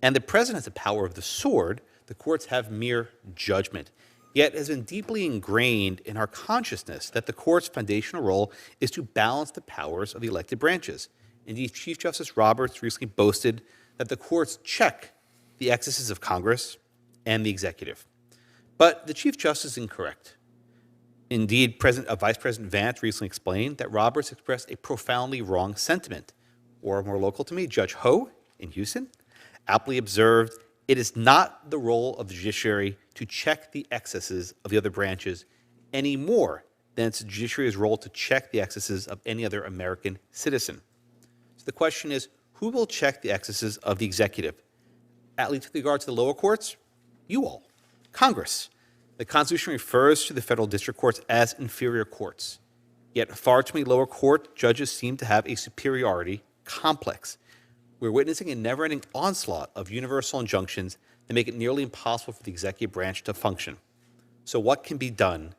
and the president has the power of the sword, the courts have mere judgment. Yet it has been deeply ingrained in our consciousness that the court's foundational role is to balance the powers of the elected branches. Indeed, Chief Justice Roberts recently boasted that the courts check the excesses of Congress and the executive. But the Chief Justice is incorrect. Indeed, Vice President Vance recently explained that Roberts expressed a profoundly wrong sentiment. Or more local to me, Judge Ho in Houston aptly observed, It is not the role of the judiciary to check the excesses of the other branches any more than it's the judiciary's role to check the excesses of any other American citizen. So the question is, who will check the excesses of the executive? At least with regard to the lower courts, you all, Congress. The Constitution refers to the federal district courts as inferior courts. Yet far too many lower court judges seem to have a superiority complex. We're witnessing a never-ending onslaught of universal injunctions that make it nearly impossible for the executive branch to function. So what can be done?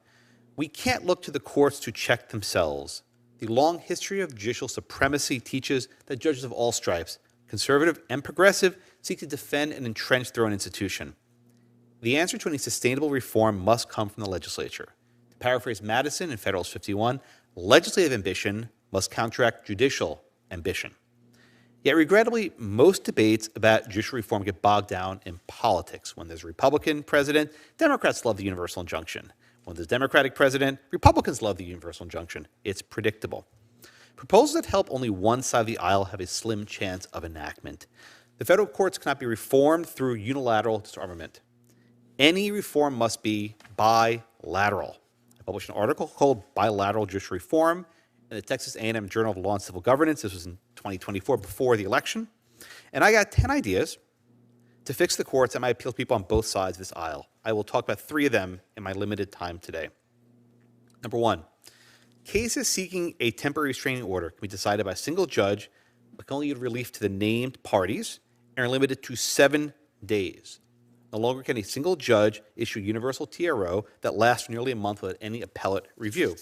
We can't look to the courts to check themselves. The long history of judicial supremacy teaches that judges of all stripes, conservative and progressive, seek to defend and entrench their own institution. The answer to any sustainable reform must come from the legislature. To paraphrase Madison in Federalist 51, legislative ambition must counteract judicial ambition. Yet regrettably, most debates about judicial reform get bogged down in politics. When there's a Republican president, Democrats love the universal injunction. When there's a Democratic president, Republicans love the universal injunction. It's predictable. Proposals that help only one side of the aisle have a slim chance of enactment. The federal courts cannot be reformed through unilateral disarmament. Any reform must be bilateral. I published an article called Bilateral Judicial Reform in the Texas A&M Journal of Law and Civil Governance. This was in 2024, before the election. And I got 10 ideas to fix the courts that might appeal to people on both sides of this aisle. I will talk about 3 of them in my limited time today. Number 1, cases seeking a temporary restraining order can be decided by a single judge, but can only give relief to the named parties and are limited to 7 days. No longer can a single judge issue a universal TRO that lasts for nearly a month without any appellate review.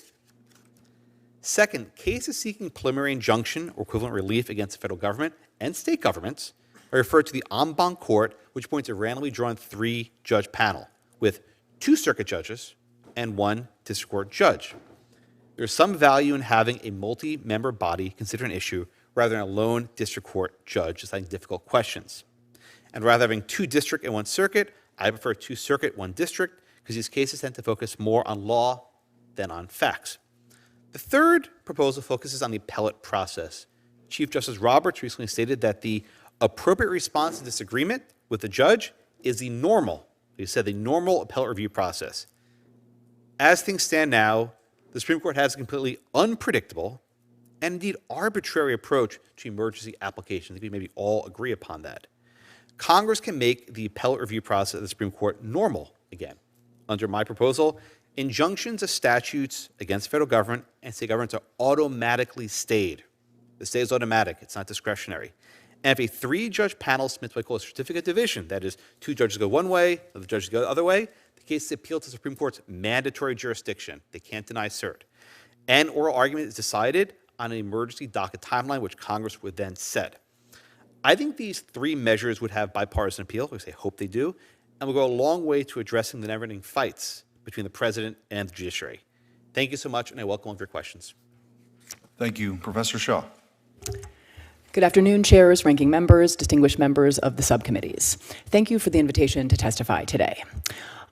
Second, cases seeking preliminary injunction or equivalent relief against the federal government and state governments are referred to the en banc court, which appoints a randomly drawn 3-judge panel with 2 circuit judges and 1 district court judge. There is some value in having a multi-member body consider an issue rather than a lone district court judge deciding difficult questions. And rather than having 2 district and 1 circuit, I prefer 2 circuit, 1 district, because these cases tend to focus more on law than on facts. The third proposal focuses on the appellate process. Chief Justice Roberts recently stated that the appropriate response to disagreement with the judge is the normal, he said, the normal appellate review process. As things stand now, the Supreme Court has a completely unpredictable and indeed arbitrary approach to emergency applications. I think we maybe all agree upon that. Congress can make the appellate review process of the Supreme Court normal again. Under my proposal, injunctions of statutes against the federal government and state governments are automatically stayed. The stay is automatic, it's not discretionary. And if a 3-judge panel submits what I call a certificate of division, that is, 2 judges go one way, the other judges go the other way, the case is appealed to the Supreme Court's mandatory jurisdiction. They can't deny cert. And oral argument is decided on an emergency docket timeline, which Congress would then set. I think these 3 measures would have bipartisan appeal, which I hope they do, and will go a long way to addressing the never-ending fights between the president and the judiciary. Thank you so much, and I welcome all of your questions. Thank you. Professor Shaw. Good afternoon, chairs, ranking members, distinguished members of the subcommittees. Thank you for the invitation to testify today.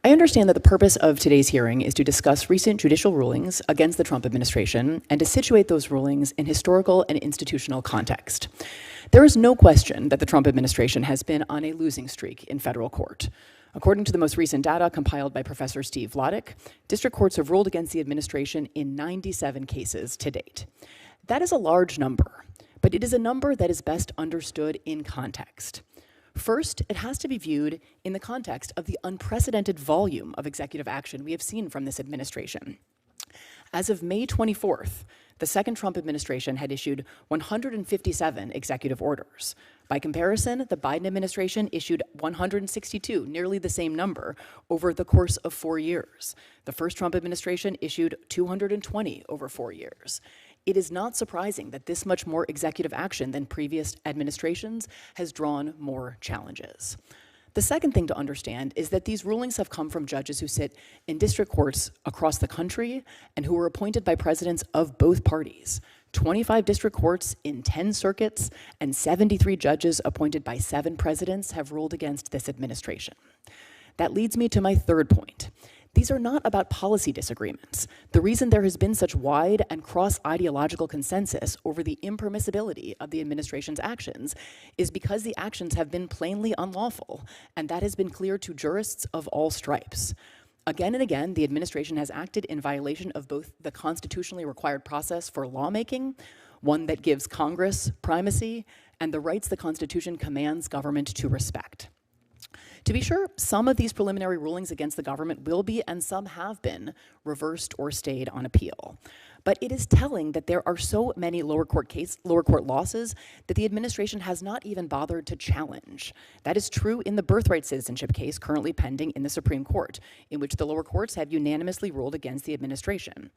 I understand that the purpose of today's hearing is to discuss recent judicial rulings against the Trump administration and to situate those rulings in historical and institutional context. There is no question that the Trump administration has been on a losing streak in federal court. According to the most recent data compiled by Professor Steve Vladeck, district courts have ruled against the administration in 97 cases to date. That is a large number, but it is a number that is best understood in context. First, it has to be viewed in the context of the unprecedented volume of executive action we have seen from this administration. As of May 24th, the second Trump administration had issued 157 executive orders. By comparison, the Biden administration issued 162, nearly the same number, over the course of 4 years. The first Trump administration issued 220 over 4 years. It is not surprising that this much more executive action than previous administrations has drawn more challenges. The second thing to understand is that these rulings have come from judges who sit in district courts across the country and who were appointed by presidents of both parties. 25 district courts in 10 circuits and 73 judges appointed by 7 presidents have ruled against this administration. That leads me to my third point. These are not about policy disagreements. The reason there has been such wide and cross-ideological consensus over the impermissibility of the administration's actions is because the actions have been plainly unlawful, and that has been clear to jurists of all stripes. Again and again, the administration has acted in violation of both the constitutionally required process for lawmaking, one that gives Congress primacy, and the rights the Constitution commands government to respect. To be sure, some of these preliminary rulings against the government will be, and some have been, reversed or stayed on appeal. But it is telling that there are so many lower court losses that the administration has not even bothered to challenge. That is true in the birthright citizenship case currently pending in the Supreme Court, in which the lower courts have unanimously ruled against the administration.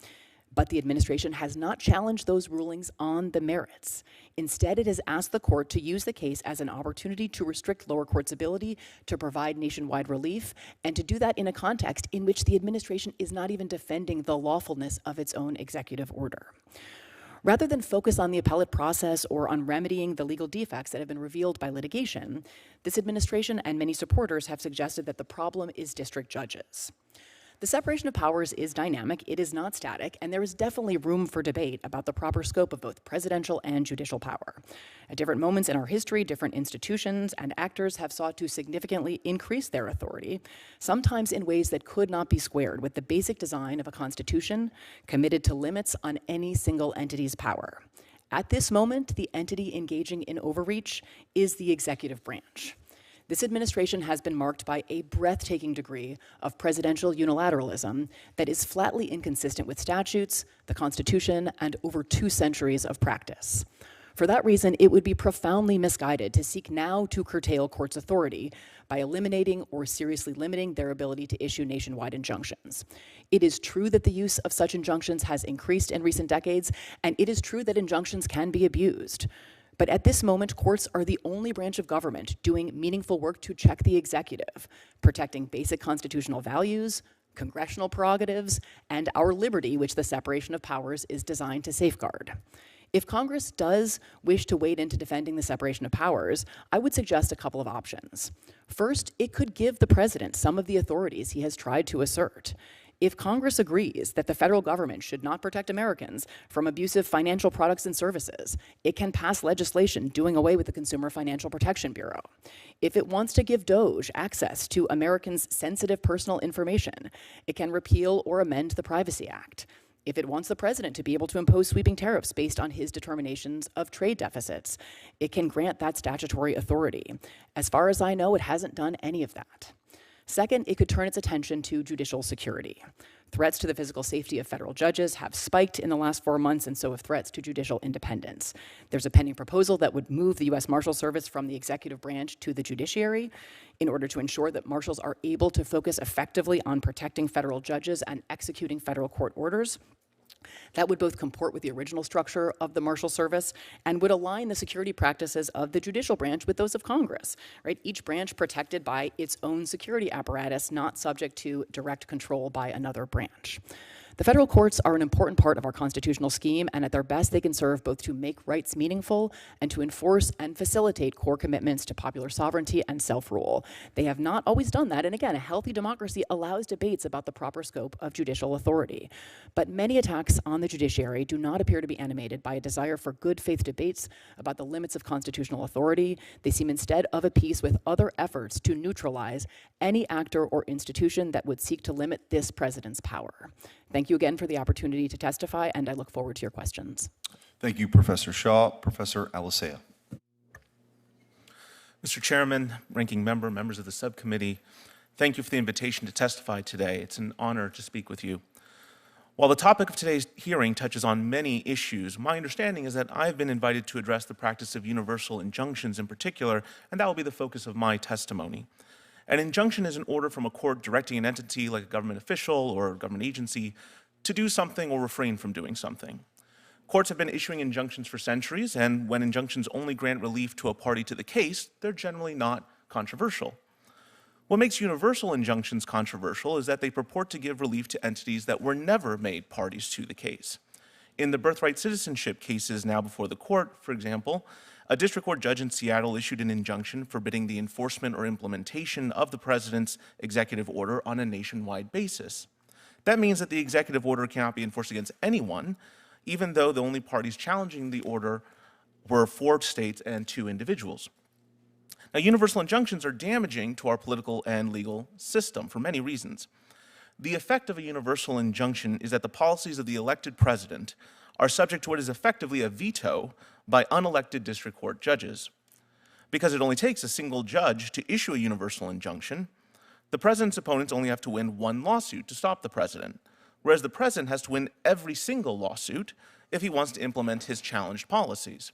But the administration has not challenged those rulings on the merits. Instead, it has asked the court to use the case as an opportunity to restrict lower courts' ability to provide nationwide relief, and to do that in a context in which the administration is not even defending the lawfulness of its own executive order. Rather than focus on the appellate process or on remedying the legal defects that have been revealed by litigation, this administration and many supporters have suggested that the problem is district judges. The separation of powers is dynamic, it is not static, and there is definitely room for debate about the proper scope of both presidential and judicial power. At different moments in our history, different institutions and actors have sought to significantly increase their authority, sometimes in ways that could not be squared with the basic design of a constitution committed to limits on any single entity's power. At this moment, the entity engaging in overreach is the executive branch. This administration has been marked by a breathtaking degree of presidential unilateralism that is flatly inconsistent with statutes, the Constitution, and over 2 centuries of practice. For that reason, it would be profoundly misguided to seek now to curtail courts' authority by eliminating or seriously limiting their ability to issue nationwide injunctions. It is true that the use of such injunctions has increased in recent decades, and it is true that injunctions can be abused. But at this moment, courts are the only branch of government doing meaningful work to check the executive, protecting basic constitutional values, congressional prerogatives, and our liberty, which the separation of powers is designed to safeguard. If Congress does wish to wade into defending the separation of powers, I would suggest a couple of options. First, it could give the president some of the authorities he has tried to assert. If Congress agrees that the federal government should not protect Americans from abusive financial products and services, it can pass legislation doing away with the Consumer Financial Protection Bureau. If it wants to give DOJ access to Americans' sensitive personal information, it can repeal or amend the Privacy Act. If it wants the president to be able to impose sweeping tariffs based on his determinations of trade deficits, it can grant that statutory authority. As far as I know, it hasn't done any of that. Second, it could turn its attention to judicial security. Threats to the physical safety of federal judges have spiked in the last 4 months, and so have threats to judicial independence. There's a pending proposal that would move the U.S. Marshal Service from the executive branch to the judiciary in order to ensure that marshals are able to focus effectively on protecting federal judges and executing federal court orders. That would both comport with the original structure of the Marshal Service and would align the security practices of the judicial branch with those of Congress, right? Each branch protected by its own security apparatus, not subject to direct control by another branch. The federal courts are an important part of our constitutional scheme, and at their best, they can serve both to make rights meaningful and to enforce and facilitate core commitments to popular sovereignty and self-rule. They have not always done that, and again, a healthy democracy allows debates about the proper scope of judicial authority. But many attacks on the judiciary do not appear to be animated by a desire for good faith debates about the limits of constitutional authority. They seem instead of a piece with other efforts to neutralize any actor or institution that would seek to limit this president's power. Thank you again for the opportunity to testify, and I look forward to your questions. Thank you, Professor Shaw. Professor Alicea. Mr. Chairman, Ranking Member, members of the subcommittee, thank you for the invitation to testify today. It's an honor to speak with you. While the topic of today's hearing touches on many issues, my understanding is that I've been invited to address the practice of universal injunctions in particular, and that will be the focus of my testimony. An injunction is an order from a court directing an entity like a government official or a government agency to do something or refrain from doing something. Courts have been issuing injunctions for centuries, and when injunctions only grant relief to a party to the case, they're generally not controversial. What makes universal injunctions controversial is that they purport to give relief to entities that were never made parties to the case. In the birthright citizenship cases now before the court, for example, a district court judge in Seattle issued an injunction forbidding the enforcement or implementation of the president's executive order on a nationwide basis. That means that the executive order cannot be enforced against anyone, even though the only parties challenging the order were 4 states and 2 individuals. Now, universal injunctions are damaging to our political and legal system for many reasons. The effect of a universal injunction is that the policies of the elected president are subject to what is effectively a veto by unelected district court judges. Because it only takes a single judge to issue a universal injunction, the president's opponents only have to win 1 lawsuit to stop the president, whereas the president has to win every single lawsuit if he wants to implement his challenged policies.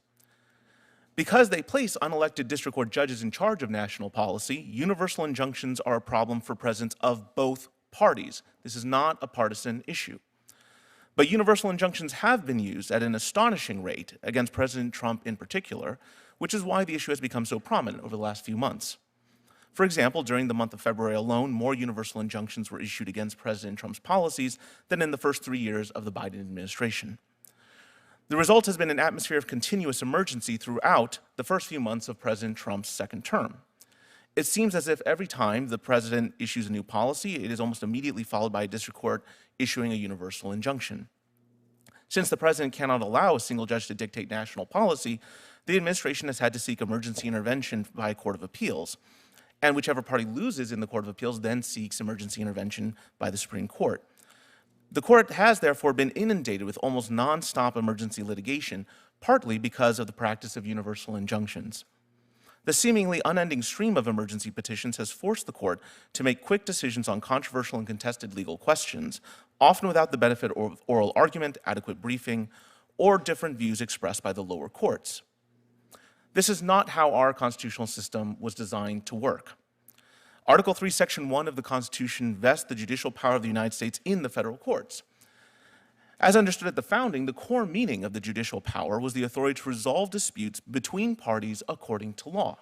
Because they place unelected district court judges in charge of national policy, universal injunctions are a problem for presidents of both parties. This is not a partisan issue. But universal injunctions have been used at an astonishing rate against President Trump in particular, which is why the issue has become so prominent over the last few months. For example, during the month of February alone, more universal injunctions were issued against President Trump's policies than in the first 3 years of the Biden administration. The result has been an atmosphere of continuous emergency throughout the first few months of President Trump's second term. It seems as if every time the president issues a new policy, it is almost immediately followed by a district court issuing a universal injunction. Since the president cannot allow a single judge to dictate national policy, the administration has had to seek emergency intervention by a court of appeals, and whichever party loses in the court of appeals then seeks emergency intervention by the Supreme Court. The court has therefore been inundated with almost nonstop emergency litigation, partly because of the practice of universal injunctions. The seemingly unending stream of emergency petitions has forced the court to make quick decisions on controversial and contested legal questions, often without the benefit of oral argument, adequate briefing, or different views expressed by the lower courts. This is not how our constitutional system was designed to work. Article 3, Section 1 of the Constitution vests the judicial power of the United States in the federal courts. As understood at the founding, the core meaning of the judicial power was the authority to resolve disputes between parties according to law.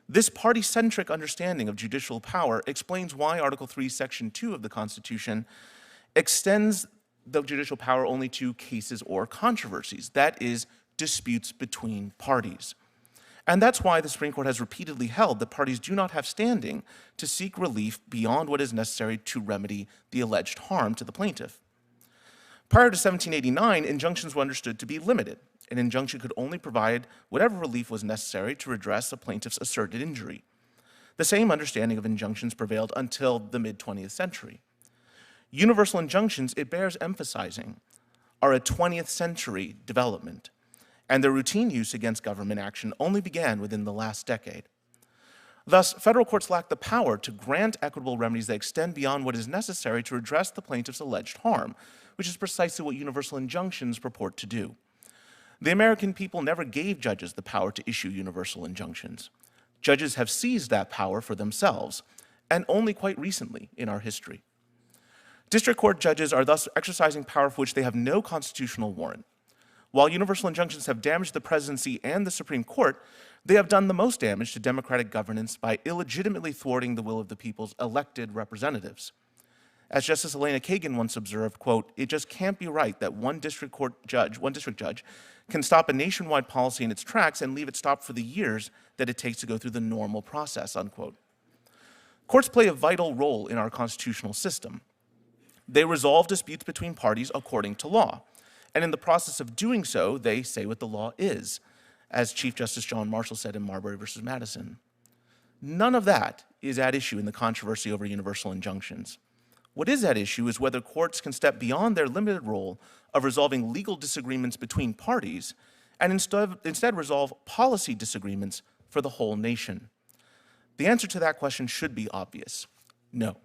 This party-centric understanding of judicial power explains why Article 3, Section 2 of the Constitution extends the judicial power only to cases or controversies, that is, disputes between parties. And that's why the Supreme Court has repeatedly held that parties do not have standing to seek relief beyond what is necessary to remedy the alleged harm to the plaintiff. Prior to 1789, injunctions were understood to be limited. An injunction could only provide whatever relief was necessary to redress a plaintiff's asserted injury. The same understanding of injunctions prevailed until the mid-20th century. Universal injunctions, it bears emphasizing, are a 20th century development, and their routine use against government action only began within the last decade. Thus, federal courts lack the power to grant equitable remedies that extend beyond what is necessary to redress the plaintiff's alleged harm, which is precisely what universal injunctions purport to do. The American people never gave judges the power to issue universal injunctions. Judges have seized that power for themselves, and only quite recently in our history. District court judges are thus exercising power for which they have no constitutional warrant. While universal injunctions have damaged the presidency and the Supreme Court, they have done the most damage to democratic governance by illegitimately thwarting the will of the people's elected representatives. As Justice Elena Kagan once observed, quote, "It just can't be right that one district judge can stop a nationwide policy in its tracks and leave it stopped for the years that it takes to go through the normal process," unquote. Courts play a vital role in our constitutional system. They resolve disputes between parties according to law. And in the process of doing so, they say what the law is, as Chief Justice John Marshall said in Marbury v. Madison. None of that is at issue in the controversy over universal injunctions. What is at issue is whether courts can step beyond their limited role of resolving legal disagreements between parties and instead resolve policy disagreements for the whole nation. The answer to that question should be obvious: no.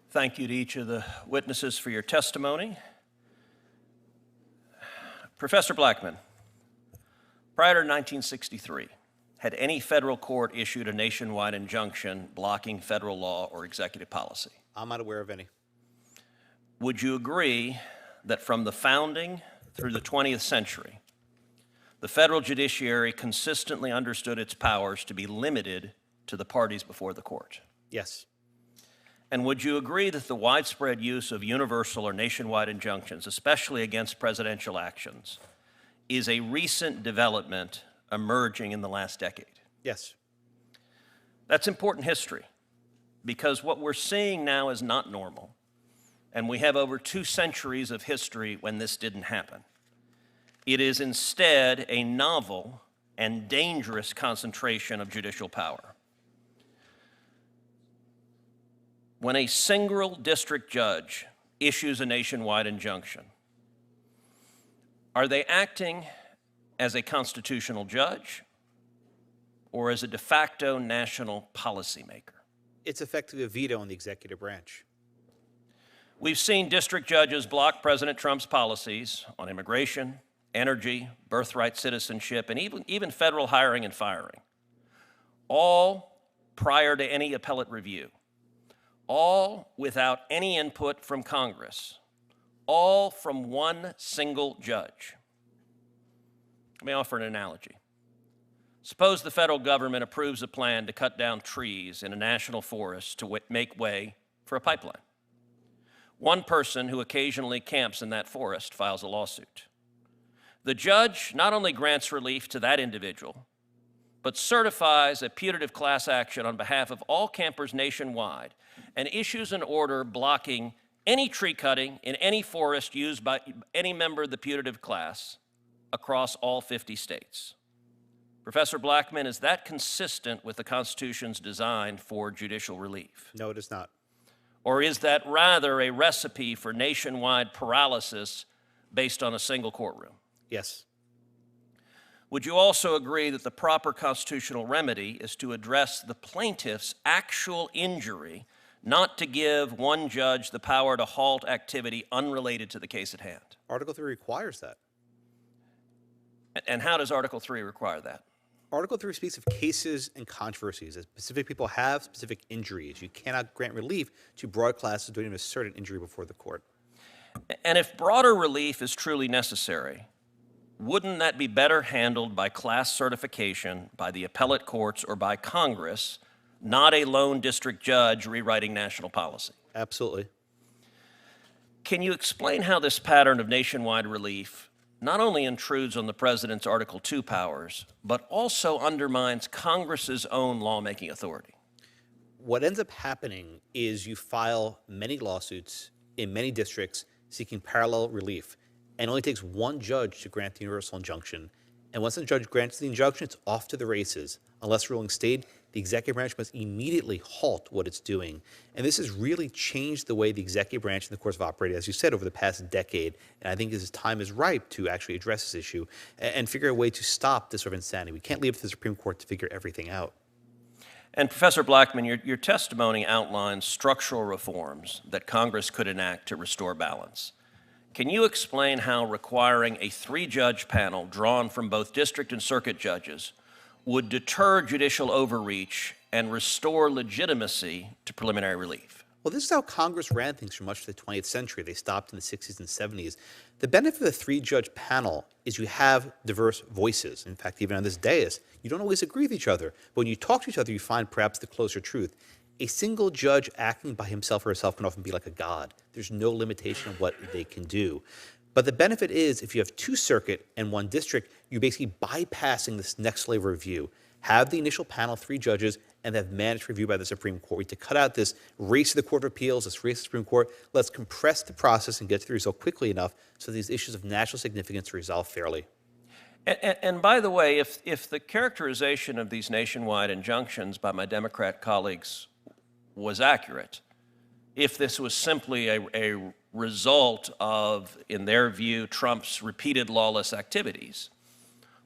Thank you to each of the witnesses for your testimony. Professor Blackman, prior to 1963, had any federal court issued a nationwide injunction blocking federal law or executive policy? I'm not aware of any. Would you agree that from the founding through the 20th century, the federal judiciary consistently understood its powers to be limited to the parties before the court? Yes. And would you agree that the widespread use of universal or nationwide injunctions, especially against presidential actions, is a recent development emerging in the last decade? Yes. That's important history, because what we're seeing now is not normal, and we have over 2 centuries of history when this didn't happen. It is instead a novel and dangerous concentration of judicial power. When a single district judge issues a nationwide injunction, are they acting as a constitutional judge or as a de facto national policymaker? It's effectively a veto in the executive branch. We've seen district judges block President Trump's policies on immigration, energy, birthright citizenship, and even federal hiring and firing, all prior to any appellate review, all without any input from Congress, all from one single judge. Let me offer an analogy. Suppose the federal government approves a plan to cut down trees in a national forest to make way for a pipeline. One person who occasionally camps in that forest files a lawsuit. The judge not only grants relief to that individual, but certifies a putative class action on behalf of all campers nationwide and issues an order blocking any tree cutting in any forest used by any member of the putative class across all 50 states. Professor Blackman, is that consistent with the Constitution's design for judicial relief? No, it is not. Or is that rather a recipe for nationwide paralysis based on a single courtroom? Yes. Would you also agree that the proper constitutional remedy is to address the plaintiff's actual injury, not to give one judge the power to halt activity unrelated to the case at hand? Article 3 requires that. And how does Article 3 require that? Article 3 speaks of cases and controversies. As specific people have specific injuries. You cannot grant relief to broad classes who don't even assert an injury before the court. And if broader relief is truly necessary, wouldn't that be better handled by class certification, by the appellate courts, or by Congress, not a lone district judge rewriting national policy? Absolutely. Can you explain how this pattern of nationwide relief not only intrudes on the president's Article 2 powers, but also undermines Congress's own lawmaking authority? What ends up happening is you file many lawsuits in many districts seeking parallel relief, and it only takes one judge to grant the universal injunction. And once the judge grants the injunction, it's off to the races. Unless ruling stayed, the executive branch must immediately halt what it's doing. And this has really changed the way the executive branch and the courts have operated, as you said, over the past decade. And I think this time is ripe to actually address this issue and figure a way to stop this sort of insanity. We can't leave it to the Supreme Court to figure everything out. And Professor Blackman, your testimony outlines structural reforms that Congress could enact to restore balance. Can you explain how requiring a 3-judge panel drawn from both district and circuit judges would deter judicial overreach and restore legitimacy to preliminary relief? Well, this is how Congress ran things for much of the 20th century. They stopped in the 60s and 70s. The benefit of a 3-judge panel is you have diverse voices. In fact, even on this dais, you don't always agree with each other. But when you talk to each other, you find perhaps the closer truth. A single judge acting by himself or herself can often be like a god. There's no limitation of what they can do. But the benefit is if you have 2 circuit and 1 district, you're basically bypassing this next layer of review. Have the initial panel, 3 judges, and have managed review by the Supreme Court. To cut out this race to the Court of Appeals, this race to the Supreme Court, let's compress the process and get to the result quickly enough so these issues of national significance are resolved fairly. And by the way, if the characterization of these nationwide injunctions by my Democrat colleagues was accurate, if this was simply a result of, in their view, Trump's repeated lawless activities,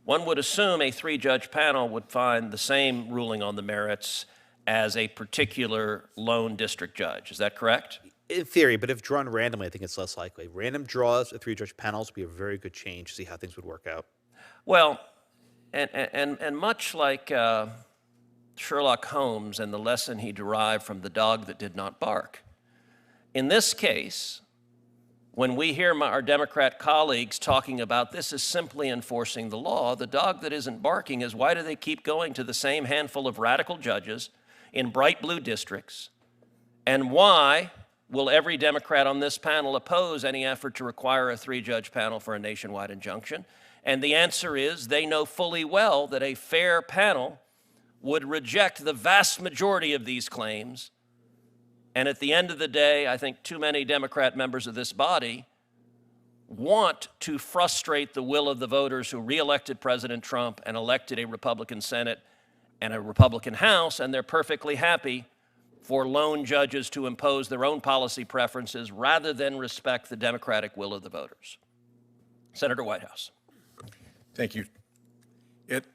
one would assume a 3-judge panel would find the same ruling on the merits as a particular lone district judge. Is that correct? In theory, but if drawn randomly, I think it's less likely. Random draws of 3-judge panels would be a very good change to see how things would work out. Well, and much like Sherlock Holmes and the lesson he derived from the dog that did not bark, in this case, when we hear our Democrat colleagues talking about this is simply enforcing the law, the dog that isn't barking is why do they keep going to the same handful of radical judges in bright blue districts? And why will every Democrat on this panel oppose any effort to require a 3-judge panel for a nationwide injunction? And the answer is they know fully well that a fair panel would reject the vast majority of these claims. And at the end of the day, I think too many Democrat members of this body want to frustrate the will of the voters who reelected President Trump and elected a Republican Senate and a Republican House, and they're perfectly happy for lone judges to impose their own policy preferences rather than respect the democratic will of the voters. Senator Whitehouse. Thank you. It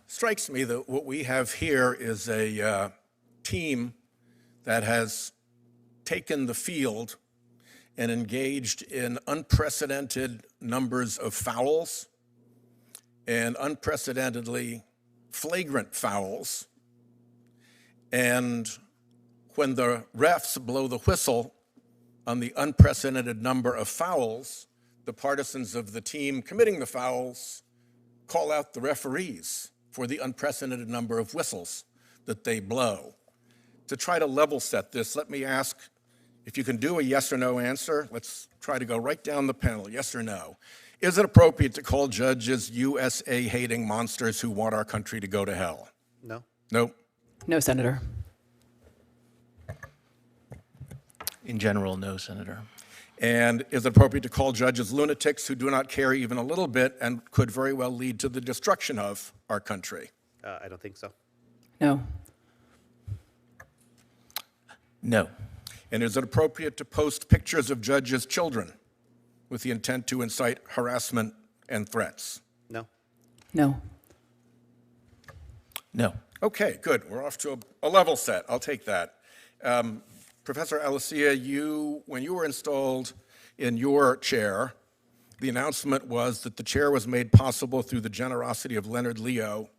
strikes me that what we have here is a team that has taken the field and engaged in unprecedented numbers of fouls and unprecedentedly flagrant fouls. And when the refs blow the whistle on the unprecedented number of fouls, the partisans of the team committing the fouls call out the referees for the unprecedented number of whistles that they blow. To try to level set this, let me ask if you can do a yes or no answer. Let's try to go right down the panel, yes or no. Is it appropriate to call judges USA-hating monsters who want our country to go to hell? No. No. No, Senator. In general, no, Senator. And is it appropriate to call judges lunatics who do not care even a little bit and could very well lead to the destruction of our country? I don't think so. No. No. And is it appropriate to post pictures of judges' children with the intent to incite harassment and threats? No. No. No. Okay, good. We're off to a level set. I'll take that. Professor Alicea, when you were installed in your chair, the announcement was that the chair was made possible through the generosity of Leonard Leo,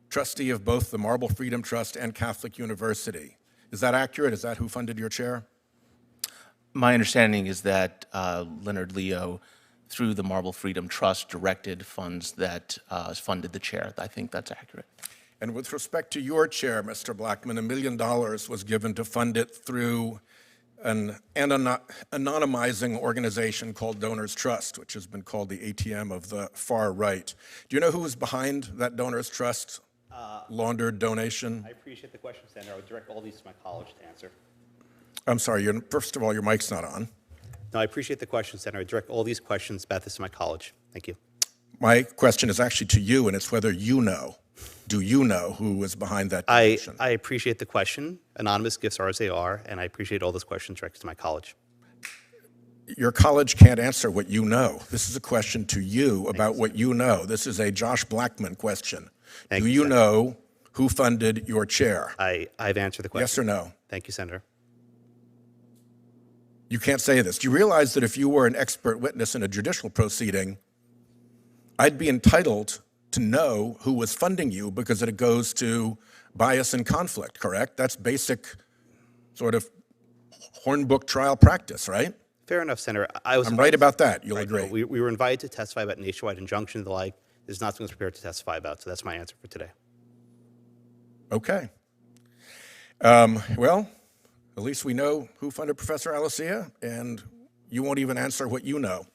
trustee of both the Marble Freedom Trust and Catholic University. Is that accurate? Is that who funded your chair? My understanding is that Leonard Leo, through the Marble Freedom Trust, directed funds that funded the chair. I think that's accurate. And with respect to your chair, Mr. Blackman, $1 million was given to fund it through an anonymizing organization called Donors Trust, which has been called the ATM of the far right. Do you know who was behind that Donors Trust laundered donation? I appreciate the question, Senator. I would direct all these to my college to answer. I'm sorry, first of all, your mic's not on. No, I appreciate the question, Senator. I direct all these questions about this to my college. Thank you. My question is actually to you, and it's whether you know. Do you know who was behind that donation? I appreciate the question. Anonymous gifts are as they are, and I appreciate all those questions directed to my college. Your college can't answer what you know. This is a question to you about what you know. This is a Josh Blackman question. Do you know who funded your chair? I've answered the question. Yes or no? Thank you, Senator. You can't say this. Do you realize that if you were an expert witness in a judicial proceeding, I'd be entitled to know who was funding you because it goes to bias and conflict, correct? That's basic sort of hornbook trial practice, right? Fair enough, Senator. I'm right about that. You'll agree. No, we were invited to testify about nationwide injunction and the like. This is not something I was prepared to testify about, so that's my answer for today. Okay. Well, at least we know who funded Professor Alicea, and you won't even answer what you know.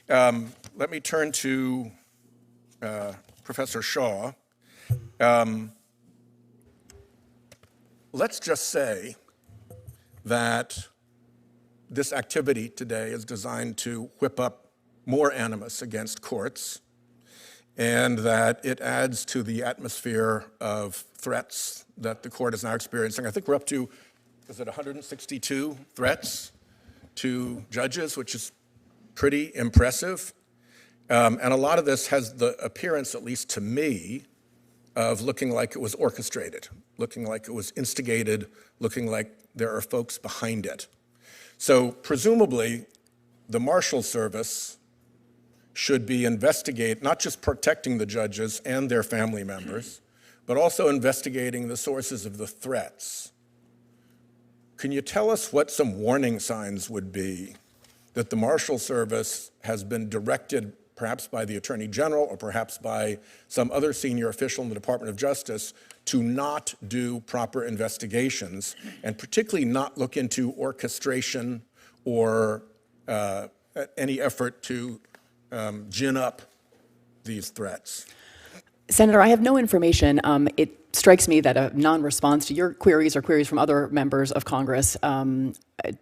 Let me turn to Professor Shaw. Let's just say that this activity today is designed to whip up more animus against courts, and that it adds to the atmosphere of threats that the court is now experiencing. I think we're up to, is it 162 threats to judges, which is pretty impressive. And a lot of this has the appearance, at least to me, of looking like it was orchestrated, looking like it was instigated, looking like there are folks behind it. So presumably, the Marshal Service should be not just protecting the judges and their family members, but also investigating the sources of the threats. Can you tell us what some warning signs would be that the Marshal Service has been directed, perhaps by the Attorney General or perhaps by some other senior official in the Department of Justice, to not do proper investigations, and particularly not look into orchestration or any effort to gin up these threats? Senator, I have no information. It strikes me that a non-response to your queries or queries from other members of Congress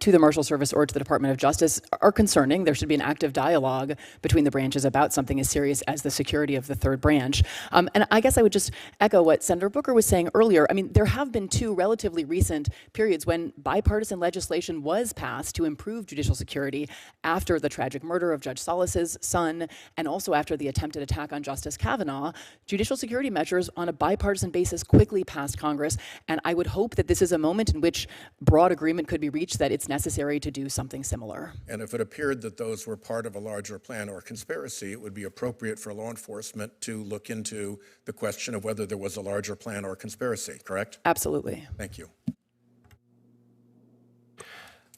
to the Marshal Service or to the Department of Justice are concerning. There should be an active dialogue between the branches about something as serious as the security of the third branch. And I guess I would just echo what Senator Booker was saying earlier. I mean, there have been two relatively recent periods when bipartisan legislation was passed to improve judicial security after the tragic murder of Judge Salas's son and also after the attempted attack on Justice Kavanaugh. Judicial security measures on a bipartisan basis quickly passed Congress, and I would hope that this is a moment in which broad agreement could be reached that it's necessary to do something similar. And if it appeared that those were part of a larger plan or conspiracy, it would be appropriate for law enforcement to look into the question of whether there was a larger plan or conspiracy, correct? Absolutely. Thank you.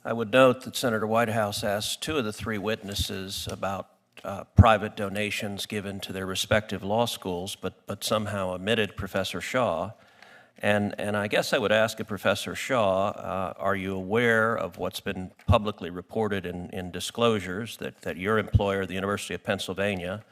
I would note that Senator Whitehouse asked two of the three witnesses about private donations given to their respective law schools, but somehow omitted Professor Shaw. And I guess I would ask Professor Shaw, are you aware of what's been publicly reported in disclosures that your employer, the University of Pennsylvania,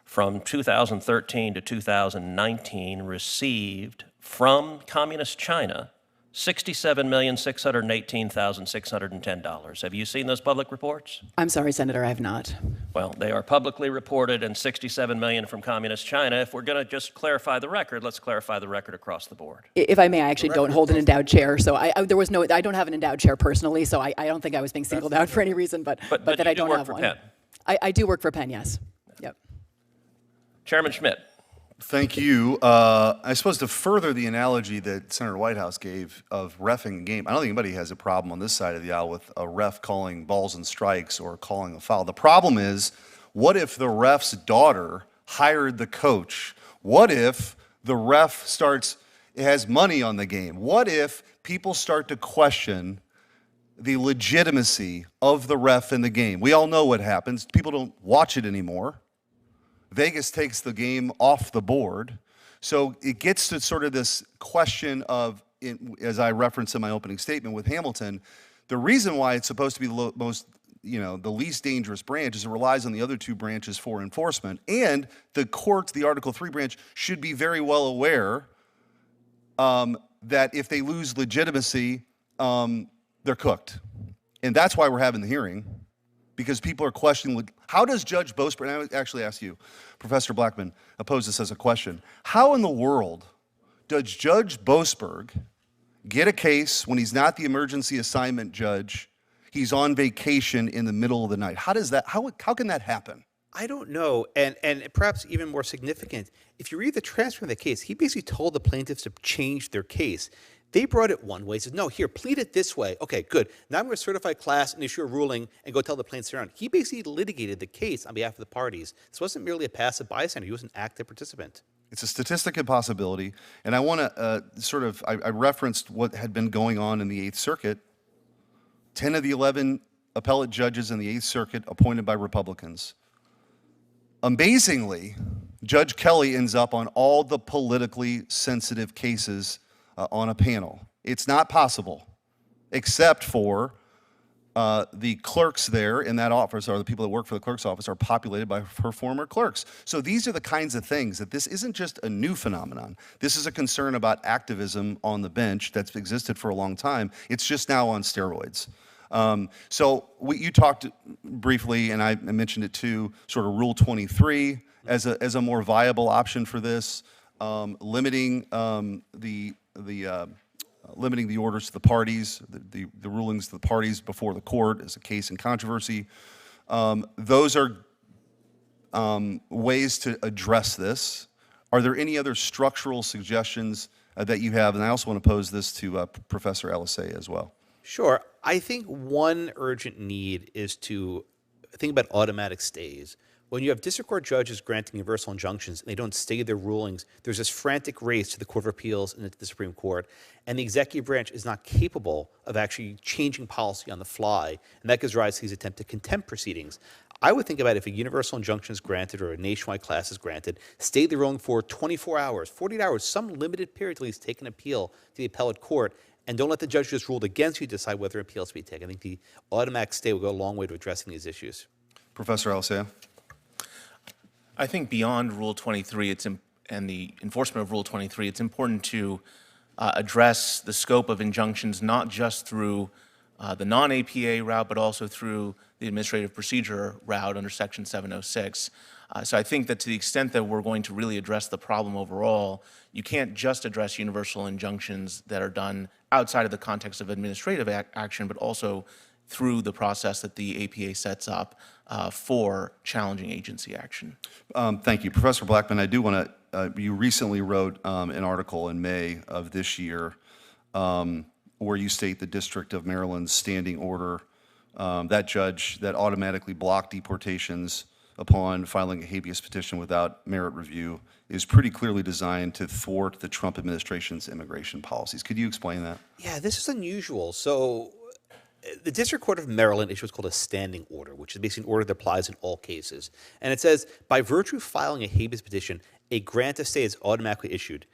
from 2013 to 2019 received from Communist China $67,618,610. Have you seen those public reports? I'm sorry, Senator, I have not. Well, they are publicly reported, and $67 million from Communist China. If we're going to just clarify the record, let's clarify the record across the board. If I may, I actually don't hold an endowed chair, so I don't have an endowed chair personally, so I don't think I was being singled out for any reason, but that I don't have one. Penn. I do work for Penn, yes. Yep. Chairman Schmidt. Thank you. I suppose to further the analogy that Senator Whitehouse gave of reffing a game, I don't think anybody has a problem on this side of the aisle with a ref calling balls and strikes or calling a foul. The problem is, what if the ref's daughter hired the coach? What if the ref has money on the game? What if people start to question the legitimacy of the ref in the game? We all know what happens. People don't watch it anymore. Vegas takes the game off the board. So it gets to sort of this question of, as I referenced in my opening statement with Hamilton, the reason why it's supposed to be the least dangerous branch is it relies on the other two branches for enforcement. And the courts, the Article 3 branch, should be very well aware that if they lose legitimacy, they're cooked. And that's why we're having the hearing. Because people are questioning, how does Judge Boasberg, and I would actually ask you, Professor Blackman, pose this as a question. How in the world does Judge Boasberg get a case when he's not the emergency assignment judge, he's on vacation in the middle of the night? How can that happen? I don't know, and perhaps even more significant, if you read the transcript of the case, he basically told the plaintiffs to change their case. They brought it one way. He says, no, here, plead it this way. Okay, good. Now I'm going to certify class and issue a ruling and go tell the plaintiffs around. He basically litigated the case on behalf of the parties. This wasn't merely a passive bystander. He was an active participant. It's a statistic impossibility, and I want to I referenced what had been going on in the Eighth Circuit. 10 of the 11 appellate judges in the Eighth Circuit appointed by Republicans. Amazingly, Judge Kelly ends up on all the politically sensitive cases on a panel. It's not possible, except for the clerks there in that office, or the people that work for the clerk's office, are populated by her former clerks. So these are the kinds of things that this isn't just a new phenomenon. This is a concern about activism on the bench that's existed for a long time. It's just now on steroids. You talked briefly, and I mentioned it too, sort of Rule 23 as a more viable option for this, limiting the orders to the parties, the rulings to the parties before the court as a case in controversy. Those are ways to address this. Are there any other structural suggestions that you have? And I also want to pose this to Professor Alicea as well. Sure. I think one urgent need is to think about automatic stays. When you have district court judges granting universal injunctions and they don't stay their rulings, there's this frantic race to the Court of Appeals and to the Supreme Court, and the executive branch is not capable of actually changing policy on the fly, and that gives rise to these attempted contempt proceedings. I would think about if a universal injunction is granted or a nationwide class is granted, stay the ruling for 24 hours, 48 hours, some limited period till he's taken appeal to the appellate court, and don't let the judge just rule against you to decide whether appeals to be taken. I think the automatic stay will go a long way to addressing these issues. Professor Alicea? I think beyond Rule 23 and the enforcement of Rule 23, it's important to address the scope of injunctions not just through the non-APA route, but also through the administrative procedure route under Section 706. So I think that to the extent that we're going to really address the problem overall, you can't just address universal injunctions that are done outside of the context of administrative action, but also through the process that the APA sets up for challenging agency action. Thank you. Professor Blackman, I do want to, you recently wrote an article in May of this year where you state the District of Maryland's standing order, that judge that automatically blocked deportations upon filing a habeas petition without merit review is pretty clearly designed to thwart the Trump administration's immigration policies. Could you explain that? Yeah, this is unusual. So the District Court of Maryland issued what's called a standing order, which is basically an order that applies in all cases. And it says, by virtue of filing a habeas petition, a grant of stay is automatically issued.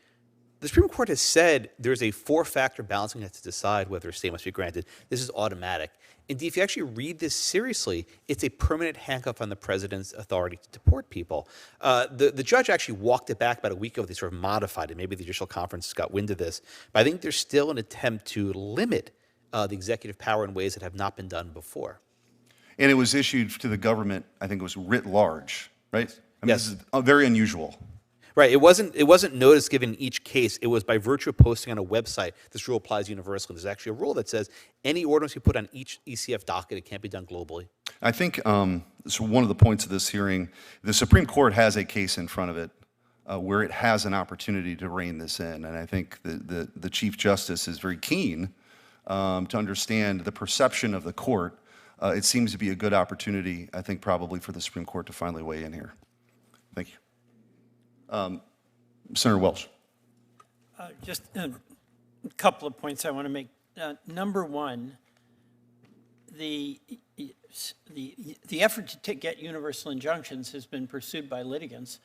The Supreme Court has said there's a four-factor balancing test to decide whether a stay must be granted. This is automatic. Indeed, if you actually read this seriously, it's a permanent handcuff on the president's authority to deport people. The judge actually walked it back about a week ago. They sort of modified it. Maybe the judicial conference got wind of this. But I think there's still an attempt to limit the executive power in ways that have not been done before. And it was issued to the government, I think it was writ large, right? I mean, Yes. This is very unusual. Right. It wasn't notice given in each case. It was by virtue of posting on a website. This rule applies universally. There's actually a rule that says any ordinance you put on each ECF docket, it can't be done globally. I think so one of the points of this hearing, the Supreme Court has a case in front of it where it has an opportunity to rein this in. And I think the Chief Justice is very keen to understand the perception of the court. It seems to be a good opportunity, I think, probably for the Supreme Court to finally weigh in here. Thank you. Senator Welch. Just a couple of points I want to make. Number one, the effort to get universal injunctions has been pursued by litigants,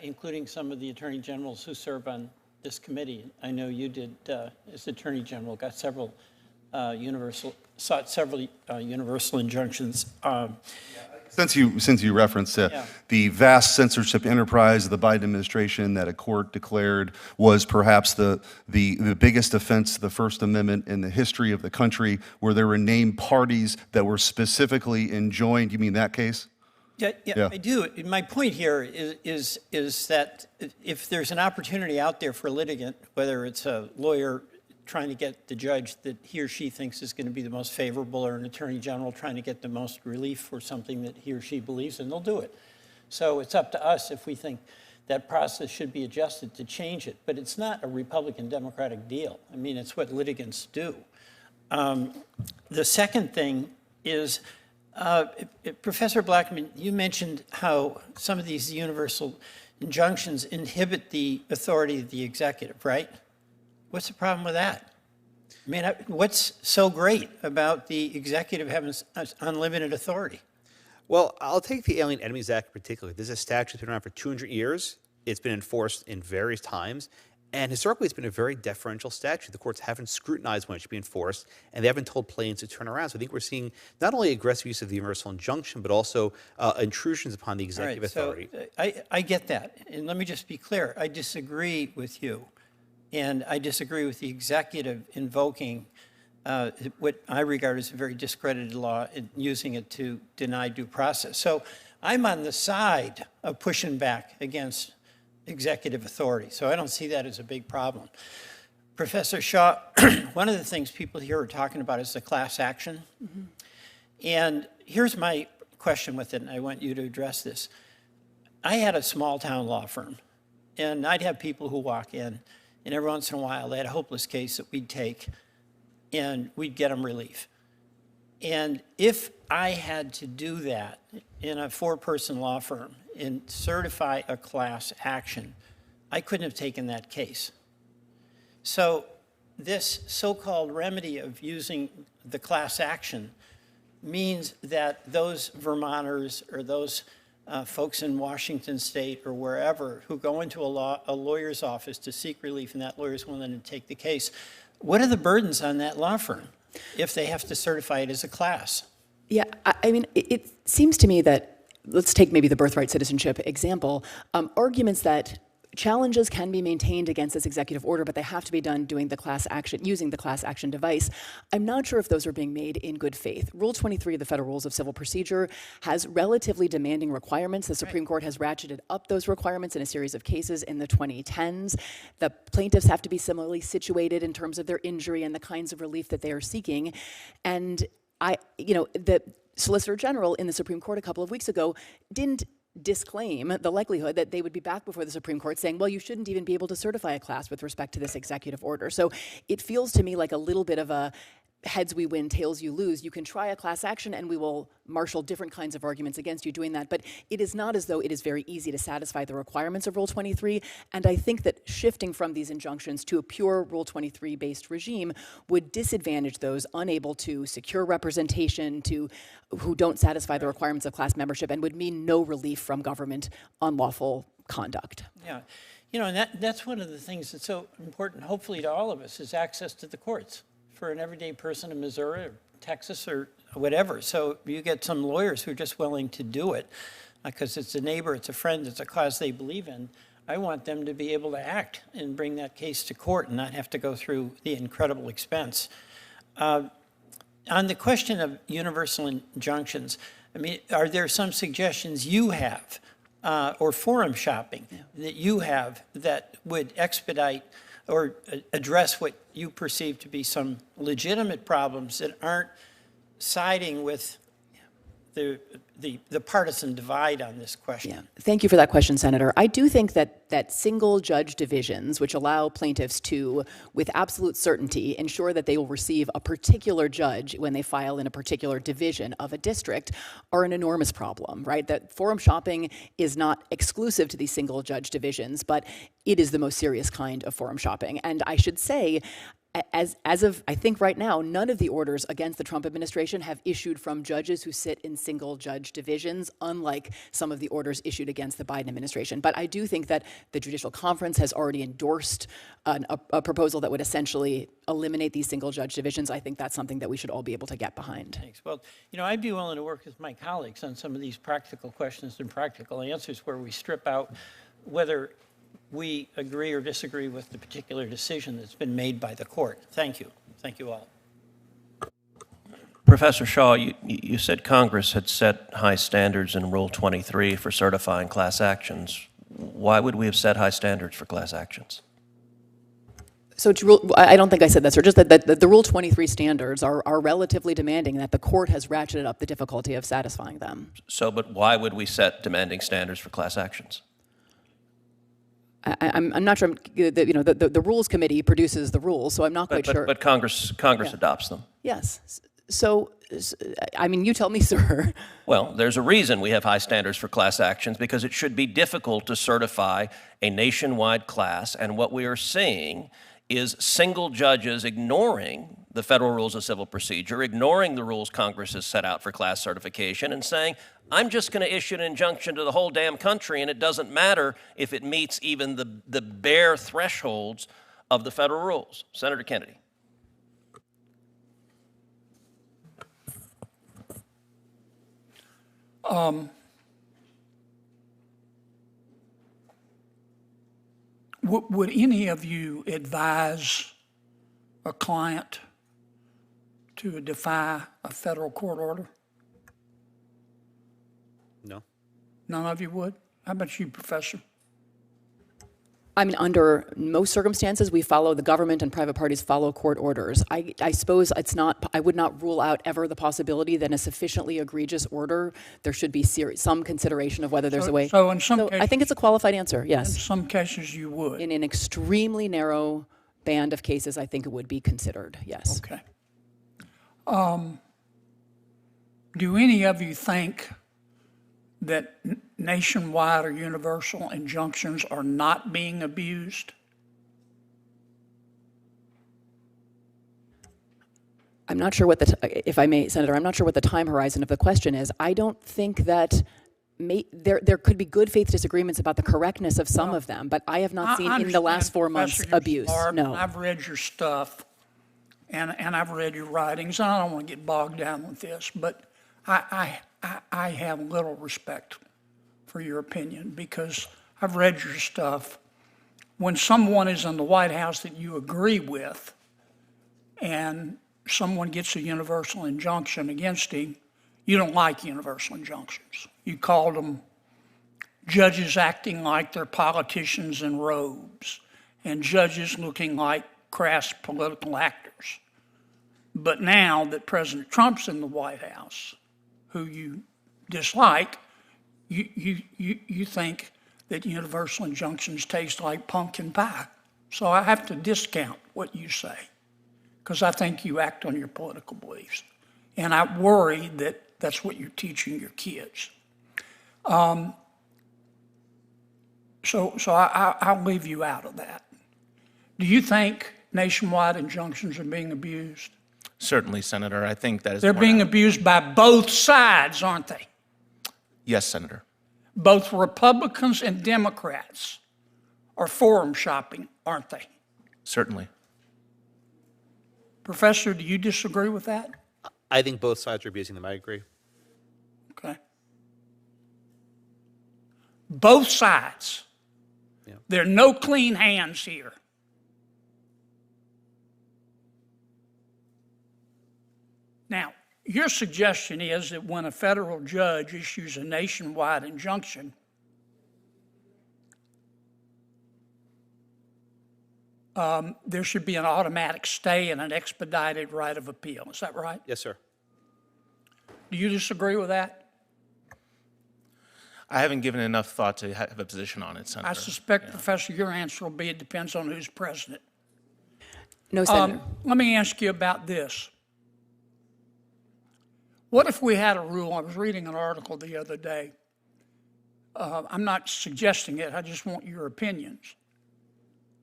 including some of the attorney generals who serve on this committee. I know you did, as Attorney General, got several sought several universal injunctions. Since you referenced the vast censorship enterprise of the Biden administration that a court declared was perhaps the biggest offense to the First Amendment in the history of the country, where there were named parties that were specifically enjoined. You mean that case? Yeah, I do. My point here is that if there's an opportunity out there for a litigant, whether it's a lawyer trying to get the judge that he or she thinks is going to be the most favorable, or an attorney general trying to get the most relief for something that he or she believes in, they'll do it. So it's up to us if we think that process should be adjusted to change it. But it's not a Republican-Democratic deal. I mean, it's what litigants do. The second thing is, Professor Blackman, you mentioned how some of these universal injunctions inhibit the authority of the executive, right? What's the problem with that? I mean, what's so great about the executive having unlimited authority? Well, I'll take the Alien Enemies Act in particular. This is a statute that's been around for 200 years. It's been enforced in various times. And historically, it's been a very deferential statute. The courts haven't scrutinized when it should be enforced, and they haven't told plaintiffs to turn around. So I think we're seeing not only aggressive use of the universal injunction, but also intrusions upon the executive authority. So I get that. And let me just be clear. I disagree with you. And I disagree with the executive invoking what I regard as a very discredited law and using it to deny due process. So I'm on the side of pushing back against executive authority. So I don't see that as a big problem. Professor Shaw, one of the things people here are talking about is the class action. Mm-hmm. And here's my question with it, and I want you to address this. I had a small town law firm, and I'd have people who walk in, and every once in a while, they had a hopeless case that we'd take, and we'd get them relief. And if I had to do that in a four-person law firm and certify a class action, I couldn't have taken that case. So this so-called remedy of using the class action means that those Vermonters or those folks in Washington State or wherever who go into a lawyer's office to seek relief and that lawyer's willing to take the case, what are the burdens on that law firm if they have to certify it as a class? Yeah, I mean, it seems to me that, let's take maybe the birthright citizenship example, arguments that challenges can be maintained against this executive order, but they have to be done using the class action device. I'm not sure if those are being made in good faith. Rule 23 of the Federal Rules of Civil Procedure has relatively demanding requirements. The Supreme Court has ratcheted up those requirements in a series of cases in the 2010s. The plaintiffs have to be similarly situated in terms of their injury and the kinds of relief that they are seeking. And the Solicitor General in the Supreme Court a couple of weeks ago didn't disclaim the likelihood that they would be back before the Supreme Court saying, well, you shouldn't even be able to certify a class with respect to this executive order. So it feels to me like a little bit of a heads we win, tails you lose. You can try a class action and we will marshal different kinds of arguments against you doing that, but it is not as though it is very easy to satisfy the requirements of Rule 23, and I think that shifting from these injunctions to a pure Rule 23-based regime would disadvantage those unable to secure representation, who don't satisfy the requirements of class membership, and would mean no relief from government unlawful conduct. Yeah, and that's one of the things that's so important, hopefully to all of us, is access to the courts for an everyday person in Missouri or Texas or whatever. So you get some lawyers who are just willing to do it because it's a neighbor, it's a friend, it's a cause they believe in. I want them to be able to act and bring that case to court and not have to go through the incredible expense. On the question of universal injunctions, I mean, are there some suggestions you have or forum shopping that you have that would expedite or address what you perceive to be some legitimate problems that aren't siding with the partisan divide on this question? Yeah. Thank you for that question, Senator. I do think that single judge divisions, which allow plaintiffs to, with absolute certainty, ensure that they will receive a particular judge when they file in a particular division of a district, are an enormous problem, right? That forum shopping is not exclusive to these single judge divisions, but it is the most serious kind of forum shopping. And I should say, as of, I think right now, none of the orders against the Trump administration have issued from judges who sit in single judge divisions, unlike some of the orders issued against the Biden administration. But I do think that the Judicial Conference has already endorsed a proposal that would essentially eliminate these single judge divisions. I think that's something that we should all be able to get behind. Thanks. Well, I'd be willing to work with my colleagues on some of these practical questions and practical answers where we strip out whether we agree or disagree with the particular decision that's been made by the court. Thank you. Thank you all. Professor Shaw, you said Congress had set high standards in Rule 23 for certifying class actions. Why would we have set high standards for class actions? So I don't think I said that, sir. Just that the Rule 23 standards are relatively demanding, that the court has ratcheted up the difficulty of satisfying them. So, but why would we set demanding standards for class actions? I'm not sure. The Rules Committee produces the rules, so I'm not quite sure. But Congress adopts them. Yes. So, I mean, you tell me, sir. Well, there's a reason we have high standards for class actions, because it should be difficult to certify a nationwide class, and what we are seeing is single judges ignoring the federal rules of civil procedure, ignoring the rules Congress has set out for class certification, and saying, I'm just going to issue an injunction to the whole damn country, and it doesn't matter if it meets even the bare thresholds of the federal rules. Senator Kennedy. Would any of you advise a client to defy a federal court order? No. None of you would? How about you, Professor? I mean, under most circumstances, we follow the government and private parties follow court orders. I suppose I would not rule out ever the possibility that in a sufficiently egregious order, there should be some consideration of whether there's a way. So in some cases, I think it's a qualified answer, yes. in some cases you would. In an extremely narrow band of cases, I think it would be considered, yes. Okay. do any of you think that nationwide or universal injunctions are not being abused? I'm not sure what if I may, Senator, I'm not sure what the time horizon of the question is. I don't think that there could be good faith disagreements about the correctness of some of them, but I have not seen in the last 4 months Professor, you're abuse. smart, No. I've read your stuff, and I've read your writings, and I don't want to get bogged down with this, but I have little respect for your opinion because I've read your stuff. When someone is in the White House that you agree with, and someone gets a universal injunction against him, you don't like universal injunctions. You called them judges acting like they're politicians in robes and judges looking like crass political actors. But now that President Trump's in the White House, who you dislike, you think that universal injunctions taste like pumpkin pie. So I have to discount what you say, because I think you act on your political beliefs. And I worry that that's what you're teaching your kids. So I'll leave you out of that. Do you think nationwide injunctions are being abused? Certainly, Senator. I think that is. They're being abused by both sides, aren't they? Yes, Senator. Both Republicans and Democrats are forum shopping, aren't they? Certainly. Professor, do you disagree with that? I think both sides are abusing them. I agree. Okay. Both sides. Yeah. There are no clean hands here. Now, your suggestion is that when a federal judge issues a nationwide injunction, there should be an automatic stay and an expedited right of appeal. Is that right? Yes, sir. Do you disagree with that? I haven't given enough thought to have a position on it, Senator. I suspect, Professor, your answer will be it depends on who's president. No, Senator. Let me ask you about this. What if we had a rule? I was reading an article the other day. I'm not suggesting it. I just want your opinions.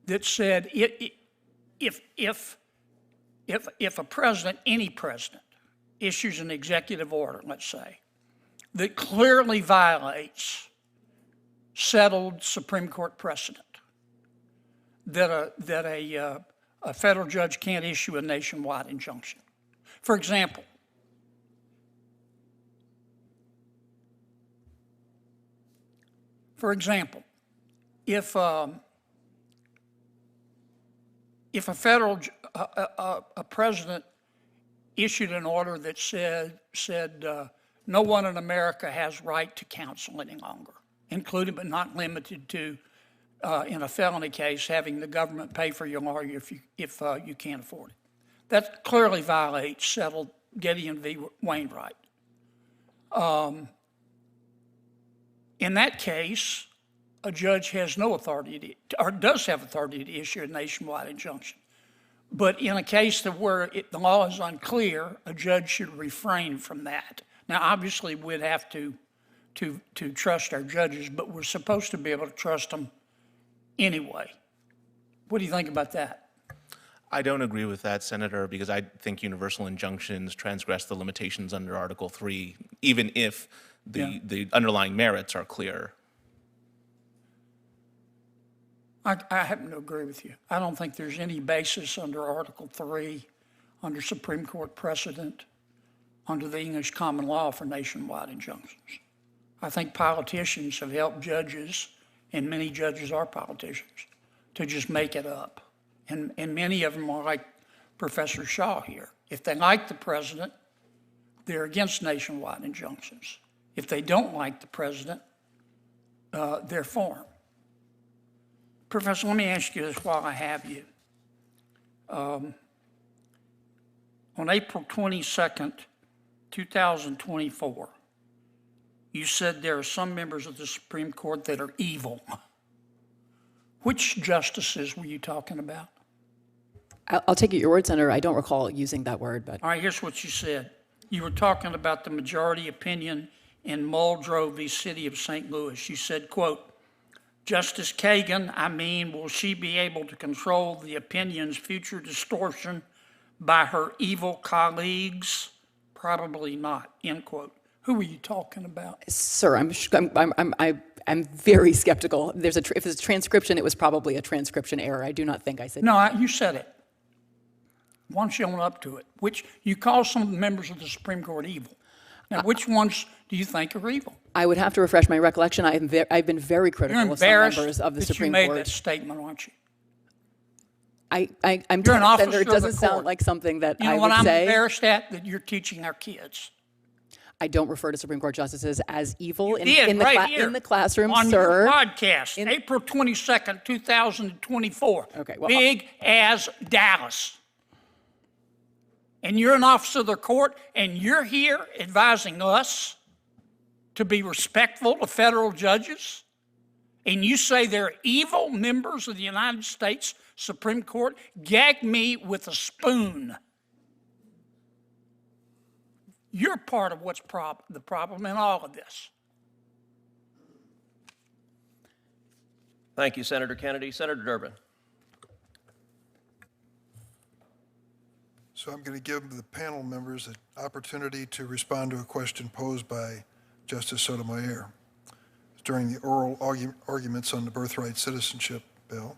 That said, if a president, any president, issues an executive order, let's say, that clearly violates settled Supreme Court precedent, that a federal judge can't issue a nationwide injunction. For example, if a federal a president issued an order that said no one in America has right to counsel any longer, including but not limited to, in a felony case, having the government pay for your lawyer if you can't afford it. That clearly violates settled Gideon v. Wainwright. In that case, a judge has no authority or does have authority to issue a nationwide injunction. But in a case where the law is unclear, a judge should refrain from that. Now, obviously, we'd have to trust our judges, but we're supposed to be able to trust them anyway. What do you think about that? I don't agree with that, Senator, because I think universal injunctions transgress the limitations under Article 3, even if the underlying merits are clear. I happen to agree with you. I don't think there's any basis under Article 3, under Supreme Court precedent, under the English common law for nationwide injunctions. I think politicians have helped judges, and many judges are politicians, to just make it up. And many of them are like Professor Shaw here. If they like the president, they're against nationwide injunctions. If they don't like the president, they're for him. Professor, let me ask you this while I have you. On April 22nd, 2024, you said there are some members of the Supreme Court that are evil. Which justices were you talking about? I'll take it your word, Senator. I don't recall using that word, but. All right, here's what you said. you were talking about the majority opinion in Muldrow v. City of St. Louis. You said, quote, Justice Kagan, will she be able to control the opinion's future distortion by her evil colleagues? Probably not, end quote. Who are you talking about? Sir, I'm very skeptical. If there's a transcription, it was probably a transcription error. I do not think I said. No, you said it. Why don't you own up to it? Which you call some of the members of the Supreme Court evil. Now, which ones do you think are evil? I would have to refresh my recollection. I've been very critical You're of some embarrassed members of the that Supreme you made Court. that statement, aren't you? I'm You're an told, officer Senator, it of the doesn't sound court. like something that You know I what would I'm say. embarrassed at? That you're teaching our kids. I don't refer to Supreme Court justices as evil in did, the right here, in the classroom, on sir. your podcast, April 22nd, 2024. Okay, well, Big as Dallas. And you're an officer of the court, and you're here advising us to be respectful to federal judges, and you say they're evil members of the United States Supreme Court? Gag me with a spoon. You're part of what's the problem in all of this. Thank you, Senator Kennedy. Senator Durbin. So I'm going to give the panel members an opportunity to respond to a question posed by Justice Sotomayor during the oral arguments on the birthright citizenship bill.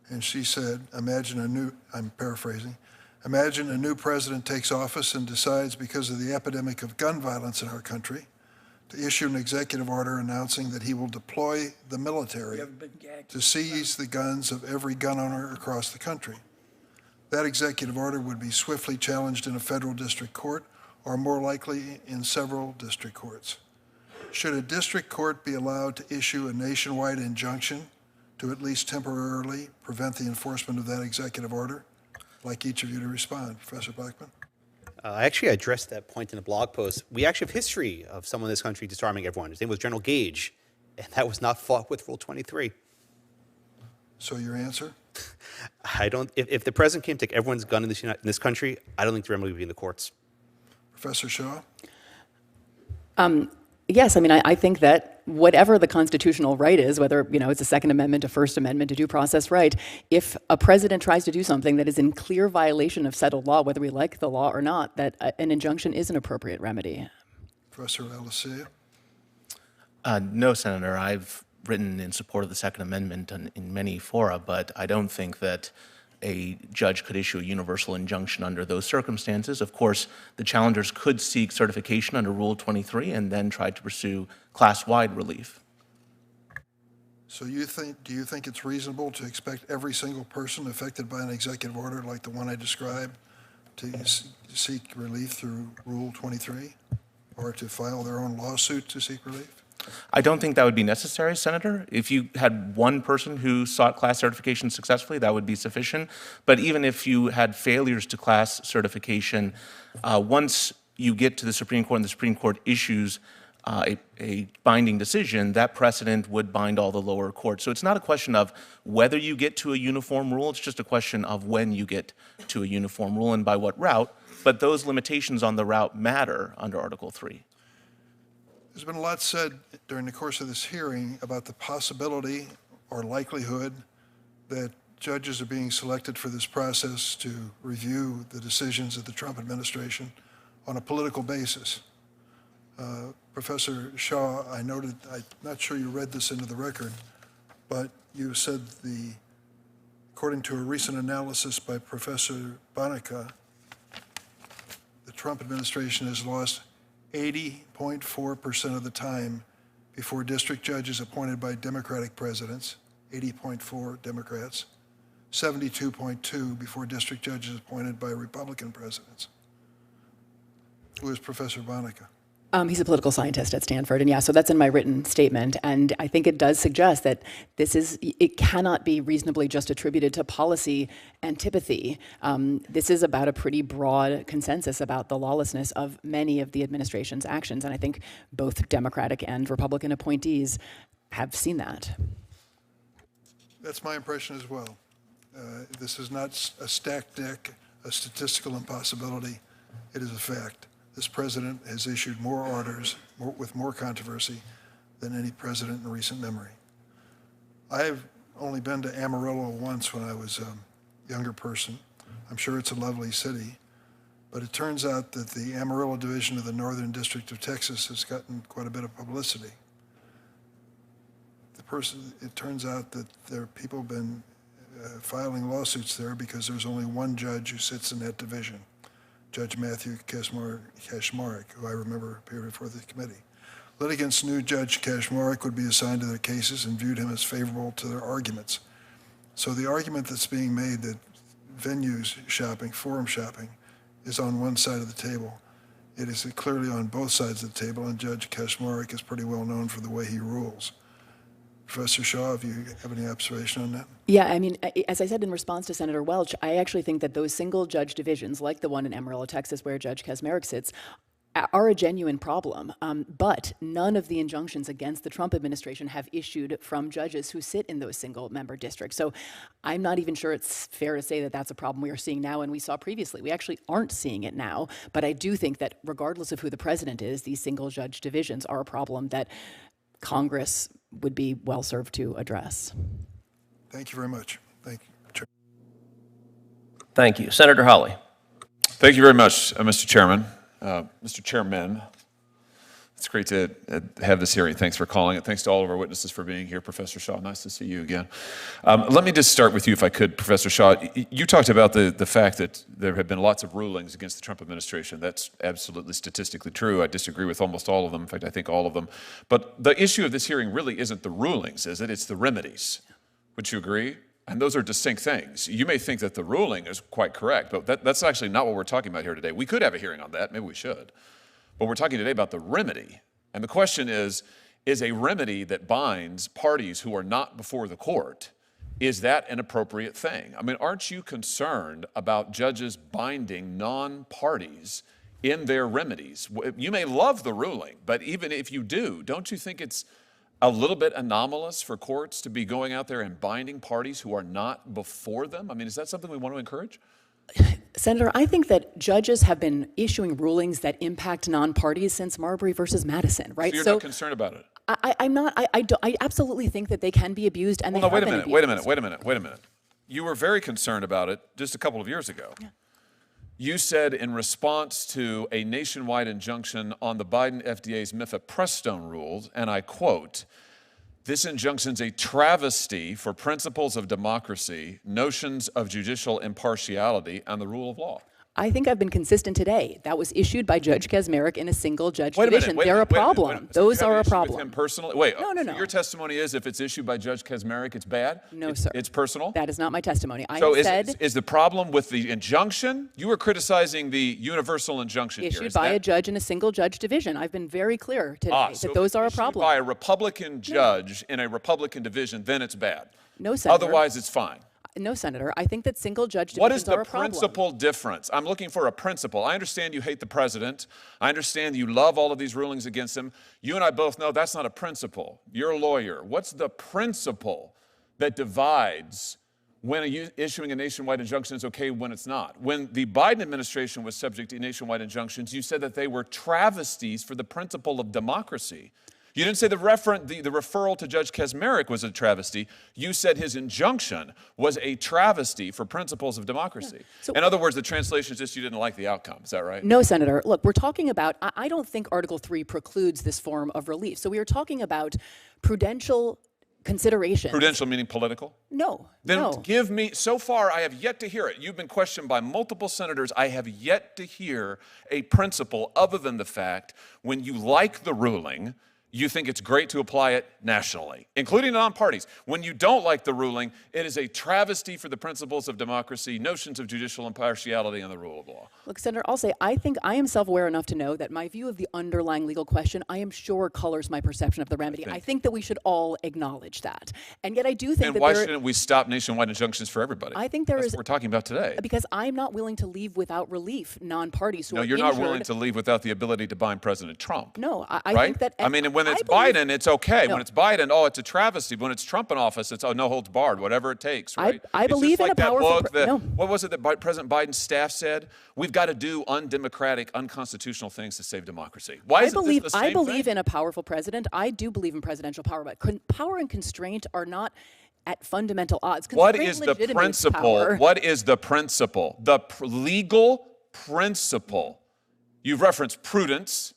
And she said, I'm paraphrasing, imagine a new president takes office and decides, because of the epidemic of gun violence in our country, to issue an executive order announcing that he will deploy the military to seize the guns of every gun owner across the country. That executive order would be swiftly challenged in a federal district court, or more likely in several district courts. Should a district court be allowed to issue a nationwide injunction to at least temporarily prevent the enforcement of that executive order? I'd like each of you to respond. Professor Blackman. I actually addressed that point in a blog post. We actually have history of someone in this country disarming everyone. His name was General Gage, and that was not fought with Rule 23. So your answer? I don't. If the president came to take everyone's gun in this country, I don't think the remedy would be in the courts. Professor Shaw? Yes, I think that whatever the constitutional right is, whether it's a Second Amendment, a First Amendment, a due process right, if a president tries to do something that is in clear violation of settled law, whether we like the law or not, that an injunction is an appropriate remedy. Professor Alicea? No, Senator. I've written in support of the Second Amendment in many fora, but I don't think that a judge could issue a universal injunction under those circumstances. Of course, the challengers could seek certification under Rule 23 and then try to pursue class-wide relief. So do you think it's reasonable to expect every single person affected by an executive order like the one I described to seek relief through Rule 23, or to file their own lawsuit to seek relief? I don't think that would be necessary, Senator. If you had one person who sought class certification successfully, that would be sufficient. But even if you had failures to class certification, once you get to the Supreme Court and the Supreme Court issues a binding decision, that precedent would bind all the lower courts. So it's not a question of whether you get to a uniform rule, it's just a question of when you get to a uniform rule and by what route. But those limitations on the route matter under Article 3. There's been a lot said during the course of this hearing about the possibility or likelihood that judges are being selected for this process to review the decisions of the Trump administration on a political basis. Professor Shaw, I noted, I'm not sure you read this into the record, but you said according to a recent analysis by Professor Bonica, the Trump administration has lost 80.4% of the time before district judges appointed by Democratic presidents, 80.4 Democrats, 72.2 before district judges appointed by Republican presidents. Who is Professor Bonica? He's a political scientist at Stanford, and so that's in my written statement. And I think it does suggest that it cannot be reasonably just attributed to policy antipathy. This is about a pretty broad consensus about the lawlessness of many of the administration's actions, and I think both Democratic and Republican appointees have seen that. That's my impression as well. This is not a stacked deck, a statistical impossibility. It is a fact this president has issued more orders with more controversy than any president in recent memory. I've only been to Amarillo once when I was a younger person. I'm sure it's a lovely city, but it turns out that the Amarillo division of the Northern District of Texas has gotten quite a bit of publicity. It turns out that there are people have been filing lawsuits there because there's only one judge who sits in that division, Judge Matthew Kaczmarek, who I remember appeared before the committee. Litigants knew Judge Kaczmarek would be assigned to their cases and viewed him as favorable to their arguments. So the argument that's being made that venues shopping, forum shopping, is on one side of the table. It is clearly on both sides of the table, and Judge Kaczmarek is pretty well known for the way he rules. Professor Shaw, if you have any observation on that? Yeah, I mean, as I said in response to Senator Welch, I actually think that those single judge divisions, like the one in Amarillo, Texas, where Judge Kaczmarek sits, are a genuine problem. But none of the injunctions against the Trump administration have issued from judges who sit in those single member districts. So I'm not even sure it's fair to say that that's a problem we are seeing now and we saw previously. We actually aren't seeing it now. But I do think that regardless of who the president is, these single judge divisions are a problem that Congress would be well served to address. Thank you very much. Thank you, Chair. Thank you. Senator Hawley. Thank you very much, Mr. Chairman. Mr. Chairman, it's great to have this hearing. Thanks for calling it. Thanks to all of our witnesses for being here. Professor Shaw, nice to see you again. Let me just start with you, if I could, Professor Shaw. You talked about the fact that there have been lots of rulings against the Trump administration. That's absolutely statistically true. I disagree with almost all of them. In fact, I think all of them. But the issue of this hearing really isn't the rulings, is it? It's the remedies. Would you agree? And those are distinct things. You may think that the ruling is quite correct, but that's actually not what we're talking about here today. We could have a hearing on that. Maybe we should. But we're talking today about the remedy. And the question is a remedy that binds parties who are not before the court, is that an appropriate thing? I mean, aren't you concerned about judges binding non-parties in their remedies? You may love the ruling, but even if you do, don't you think it's a little bit anomalous for courts to be going out there and binding parties who are not before them? I mean, is that something we want to encourage? Senator, I think that judges have been issuing rulings that impact non-parties since Marbury versus Madison, right? So you're not concerned about it? I'm not. I absolutely think that they can be abused, and Well, they no, wait a have minute, been wait a abused. minute. You were very concerned about it just a couple of years ago. Yeah. You said in response to a nationwide injunction on the Biden FDA's mifepristone rules, and I quote, "This injunction's a travesty for principles of democracy, notions of judicial impartiality, and the rule of law." I think I've been consistent today. That was issued by Judge Kaczmarek in a single judge division. They're a problem. Those are a problem. With him personally? Wait, No. Your testimony is if it's issued by Judge Kaczmarek, it's bad? No, sir. It's personal? That is not my testimony. I So said is the problem with the injunction? You were criticizing the universal injunction here. issued Is by that- a judge in a single judge division. I've been very clear today so that those if are a it's issued problem. by a Republican judge in a Republican division, then it's bad. No, Senator. Otherwise, it's fine. No, Senator. I think that single judge What is divisions are the a problem. principal difference? I'm looking for a principle. I understand you hate the president. I understand you love all of these rulings against him. You and I both know that's not a principle. You're a lawyer. What's the principle that divides when issuing a nationwide injunction is okay, when it's not? When the Biden administration was subject to nationwide injunctions, you said that they were travesties for the principle of democracy. You didn't say the referral to Judge Kaczmarek was a travesty. You said his injunction was a travesty for principles of democracy. Yeah. So- In other words, the translation is just you didn't like the outcome. Is that right? No, Senator. Look, we're talking about, I don't think Article 3 precludes this form of relief. So we are talking about prudential considerations. Prudential meaning political? No, Then no. give me, so far I have yet to hear it. You've been questioned by multiple senators. I have yet to hear a principle other than the fact when you like the ruling, you think it's great to apply it nationally, including non-parties. When you don't like the ruling, it is a travesty for the principles of democracy, notions of judicial impartiality, and the rule of law. Look, Senator, I'll say I think I am self-aware enough to know that my view of the underlying legal question, I am sure colors my perception of the remedy. I think that we should all acknowledge that. And yet I do think And that why there, shouldn't we stop nationwide injunctions for everybody? I think there That's is- what we're talking about today. because I'm not willing to leave without relief non-parties who No, are you're not injured. willing to leave without the ability to bind President Trump. No, I right? think that I mean, and when it's believe- Biden, it's okay. No. When it's Biden, oh, it's a travesty. When it's Trump in office, it's, oh, no holds barred, whatever it takes, right? I It's believe just in like a that powerful book no. What was it that President Biden's staff said? We've got to do undemocratic, unconstitutional things to save democracy. Why isn't this the same I believe thing? in a powerful president. I do believe in presidential power, but power and constraint are not at fundamental odds. What Constraint is the legitimates principle? power. What is the principle? The legal principle. You've referenced prudence.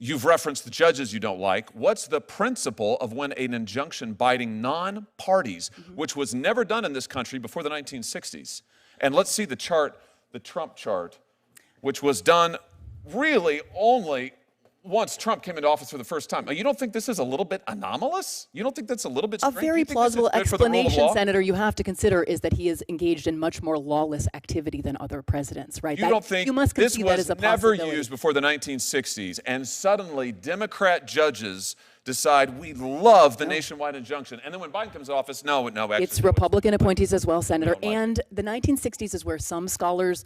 You've referenced the judges you don't like. What's the principle of when an injunction binding non-parties, which was never done in this country before the 1960s? And let's see the chart, the Trump chart, which was done really only once Trump came into office for the first time. You don't think this is a little bit anomalous? You don't think that's a little bit A strange? Do you very think this is plausible good for the rule of explanation, law? Senator, you have to consider is that he is engaged in much more lawless activity than other presidents, right? You don't think you must this concede that was as a never possibility. used before the 1960s, and suddenly Democrat judges decide we love the nationwide injunction, and then when Biden comes to office, no, actually. It's Republican appointees as well, Senator. don't like And the 1960s is where some scholars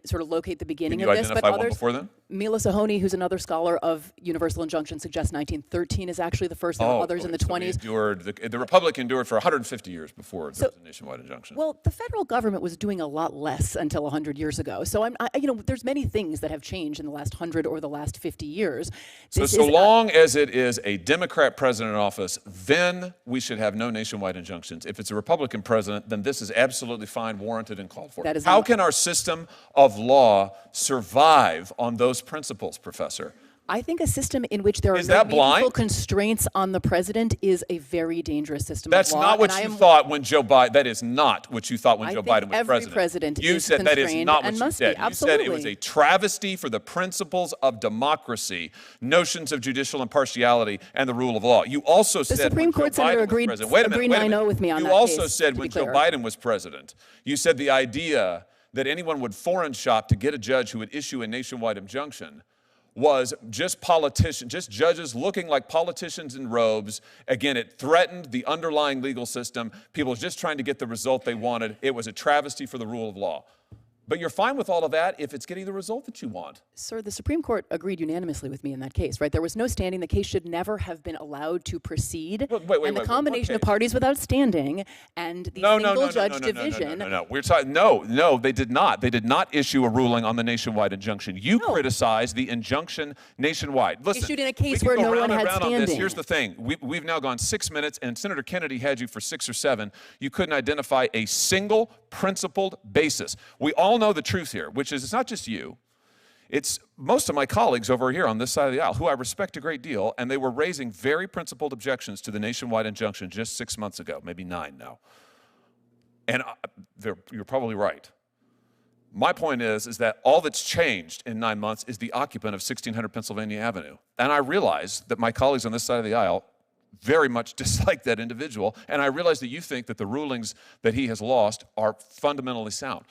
sort of locate the beginning Can you of this, but identify one others. before then? Mila Sahoni, who's another scholar of universal injunction, suggests 1913 is actually the first, and others in the so 20s. the Republic endured for 150 years before there was a nationwide injunction. Well, the federal government was doing a lot less until 100 years ago. So there's many things that have changed in the last 100 or the last 50 years. So long as it is a Democrat president in office, then we should have no nationwide injunctions. If it's a Republican president, then this is absolutely fine, warranted, and called for. That is How not- can our system of law survive on those principles, Professor? I think a system in which there are Is no that meaningful blind? constraints on the president is a very dangerous system That's of law. not what and I you am- thought when Joe Biden. That is not what you thought when I Joe think Biden was every president. president You is said that is constrained not what and you must be. said. You said it was Absolutely. a travesty for the principles of democracy, notions of judicial impartiality, and the rule of law. You also said Supreme when Court Joe Senator Biden agreed- was president. Wait a minute. agreed Wait a minute. 9-0 with me on you that also case, said to when be Joe clear. Biden was president, you said the idea that anyone would foreign shop to get a judge who would issue a nationwide injunction was just politicians, just judges looking like politicians in robes. Again, it threatened the underlying legal system. People just trying to get the result they wanted. It was a travesty for the rule of law. But you're fine with all of that if it's getting the result that you want. Sir, the Supreme Court agreed unanimously with me in that case, right? There was no standing. The case should never have been allowed to proceed. Wait, and the what combination of case? parties without standing and the single judge division. No. We're talking. No, they did not. They did not issue a ruling on the nationwide injunction. You criticized the injunction nationwide. Listen, Issued in a case we can where go no round one and had round on this. standing. Here's the thing. We've now gone 6 minutes, and Senator Kennedy had you for 6 or 7. You couldn't identify a single principled basis. We all know the truth here, which is it's not just you. It's most of my colleagues over here on this side of the aisle, who I respect a great deal, and they were raising very principled objections to the nationwide injunction just 6 months ago, maybe 9 now. And you're probably right. My point is that all that's changed in 9 months is the occupant of 1600 Pennsylvania Avenue. And I realize that my colleagues on this side of the aisle very much dislike that individual, and I realize that you think that the rulings that he has lost are fundamentally sound.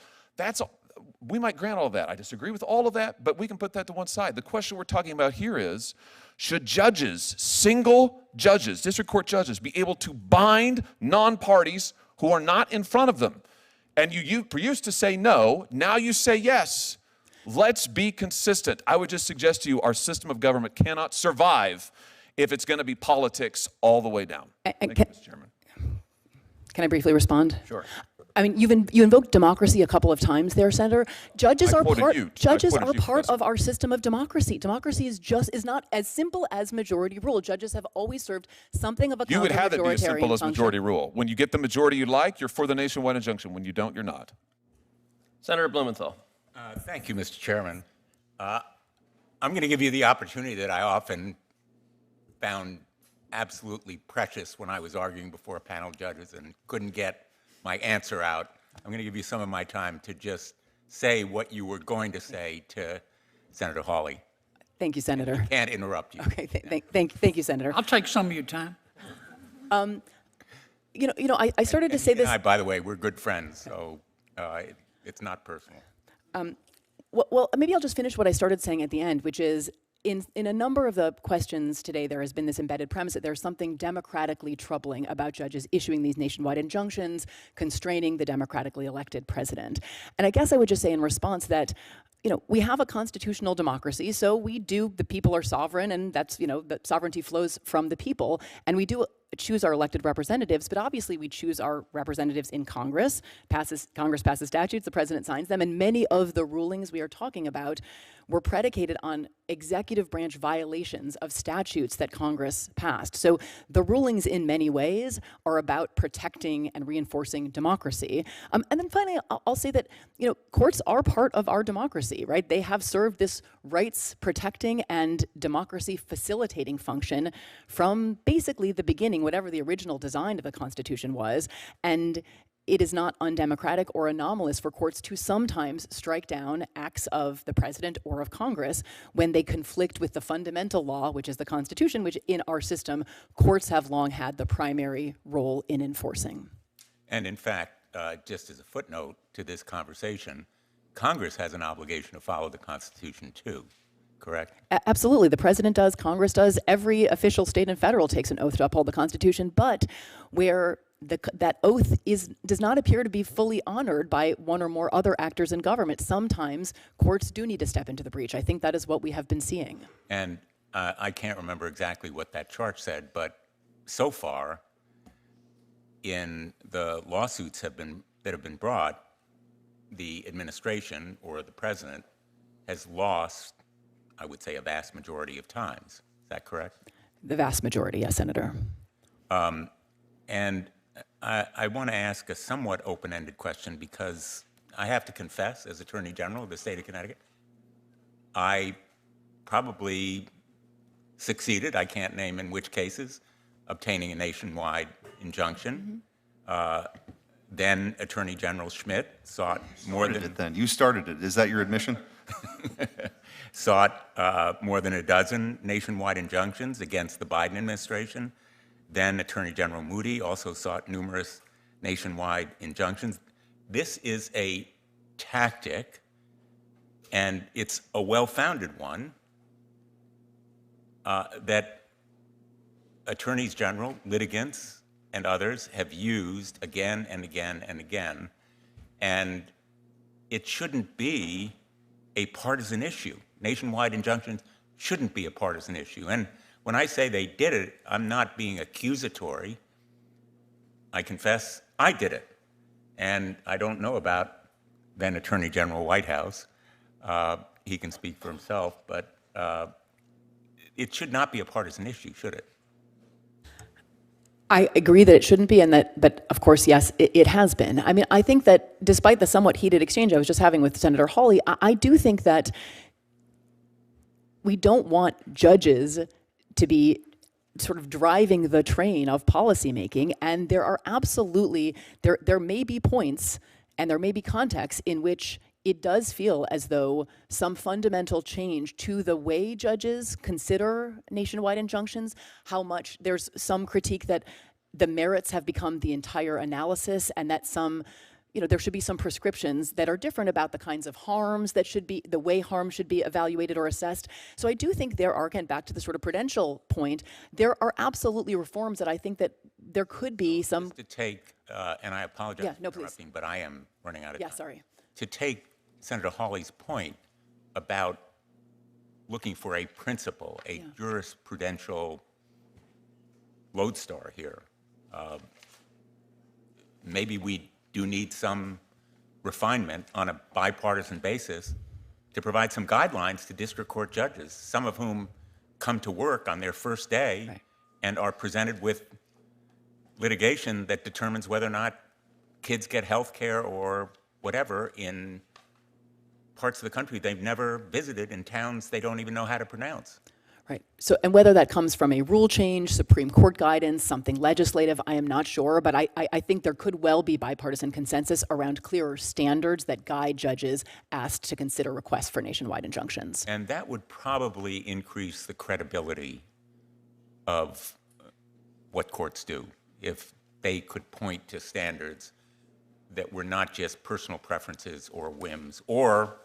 We might grant all of that. I disagree with all of that, but we can put that to one side. The question we're talking about here is, should judges, single judges, district court judges, be able to bind non-parties who are not in front of them? And you used to say no, now you say yes. Let's be consistent. I would just suggest to you our system of government cannot survive if it's going to be politics all the way down. Thank you, Mr. Chairman. Can I briefly respond? Sure. I mean, you invoked democracy a couple of times there, Senator. Judges I are quoted part. you. I Judges quoted are you, part Professor. of our system of democracy. Democracy is not as simple as majority rule. Judges have always served something of a You would have it be as counter-majoritarian simple as function. majority rule. When you get the majority you like, you're for the nationwide injunction. When you don't, you're not. Senator Blumenthal. Thank you, Mr. Chairman. I'm going to give you the opportunity that I often found absolutely precious when I was arguing before panel judges and couldn't get my answer out. I'm going to give you some of my time to just say what you were going to say to Senator Hawley. Thank you, Senator. Can't interrupt you. Okay, thank you, Senator. I'll take some of your time. I started to say And this. by the way, we're good friends, so it's not personal. Well, maybe I'll just finish what I started saying at the end, which is in a number of the questions today, there has been this embedded premise that there's something democratically troubling about judges issuing these nationwide injunctions, constraining the democratically elected president. And I guess I would just say in response that, we have a constitutional democracy, so the people are sovereign, and that's, the sovereignty flows from the people, and we do choose our elected representatives, but obviously we choose our representatives in Congress. Congress passes statutes, the president signs them, and many of the rulings we are talking about were predicated on executive branch violations of statutes that Congress passed. So the rulings in many ways are about protecting and reinforcing democracy. And then finally, I'll say that, courts are part of our democracy, right? They have served this rights protecting and democracy facilitating function from basically the beginning, whatever the original design of the Constitution was. And it is not undemocratic or anomalous for courts to sometimes strike down acts of the president or of Congress when they conflict with the fundamental law, which is the Constitution, which in our system, courts have long had the primary role in enforcing. And in fact, just as a footnote to this conversation, Congress has an obligation to follow the Constitution too, correct? Absolutely. The president does, Congress does, every official, state and federal, takes an oath to uphold the Constitution, but where that oath does not appear to be fully honored by one or more other actors in government, sometimes courts do need to step into the breach. I think that is what we have been seeing. And I can't remember exactly what that chart said, but so far in the lawsuits that have been brought, the administration or the president has lost, I would say, a vast majority of times. Is that correct? The vast majority, yes, Senator. And I want to ask a somewhat open-ended question because I have to confess, as Attorney General of the state of Connecticut, I probably succeeded, I can't name in which cases, obtaining a nationwide injunction. Then Attorney General Schmidt sought more than... You started it. Is that your admission? sought more than a dozen nationwide injunctions against the Biden administration. Then Attorney General Moody also sought numerous nationwide injunctions. This is a tactic, and it's a well-founded one, that attorneys general, litigants, and others have used again and again and again. And it shouldn't be a partisan issue. Nationwide injunctions shouldn't be a partisan issue. And when I say they did it, I'm not being accusatory. I confess I did it. And I don't know about then Attorney General Whitehouse. He can speak for himself, but it should not be a partisan issue, should it? I agree that it shouldn't be, but of course, yes, it has been. I mean, I think that despite the somewhat heated exchange I was just having with Senator Hawley, I do think that we don't want judges to be sort of driving the train of policymaking, and there are absolutely, there may be points and there may be contexts in which it does feel as though some fundamental change to the way judges consider nationwide injunctions, how much there's some critique that the merits have become the entire analysis, and that there should be some prescriptions that are different about the kinds of harms that should be, the way harm should be evaluated or assessed. So I do think there are, again, back to the sort of prudential point, there are absolutely reforms that I think that there could be some. Just to take, and I apologize for interrupting, but I am running out of time. Yeah, sorry. To take Senator Hawley's point about looking for a principle, a jurisprudential lodestar here, maybe we do need some refinement on a bipartisan basis to provide some guidelines to district court judges, some of whom come to work on their first day and are presented with litigation that determines whether or not kids get health care or whatever in parts of the country they've never visited, in towns they don't even know how to pronounce. Right. So, and whether that comes from a rule change, Supreme Court guidance, something legislative, I am not sure, but I think there could well be bipartisan consensus around clearer standards that guide judges asked to consider requests for nationwide injunctions. And that would probably increase the credibility of what courts do if they could point to standards that were not just personal preferences or whims or,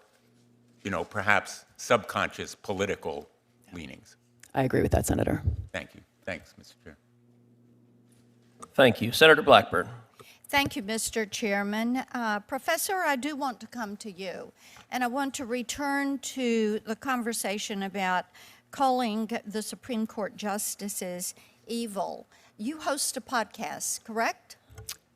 perhaps subconscious political leanings. I agree with that, Senator. Thank you. Thanks, Mr. Chair. Thank you. Senator Blackburn. Thank you, Mr. Chairman. Professor, I do want to come to you, and I want to return to the conversation about calling the Supreme Court justices evil. You host a podcast, correct?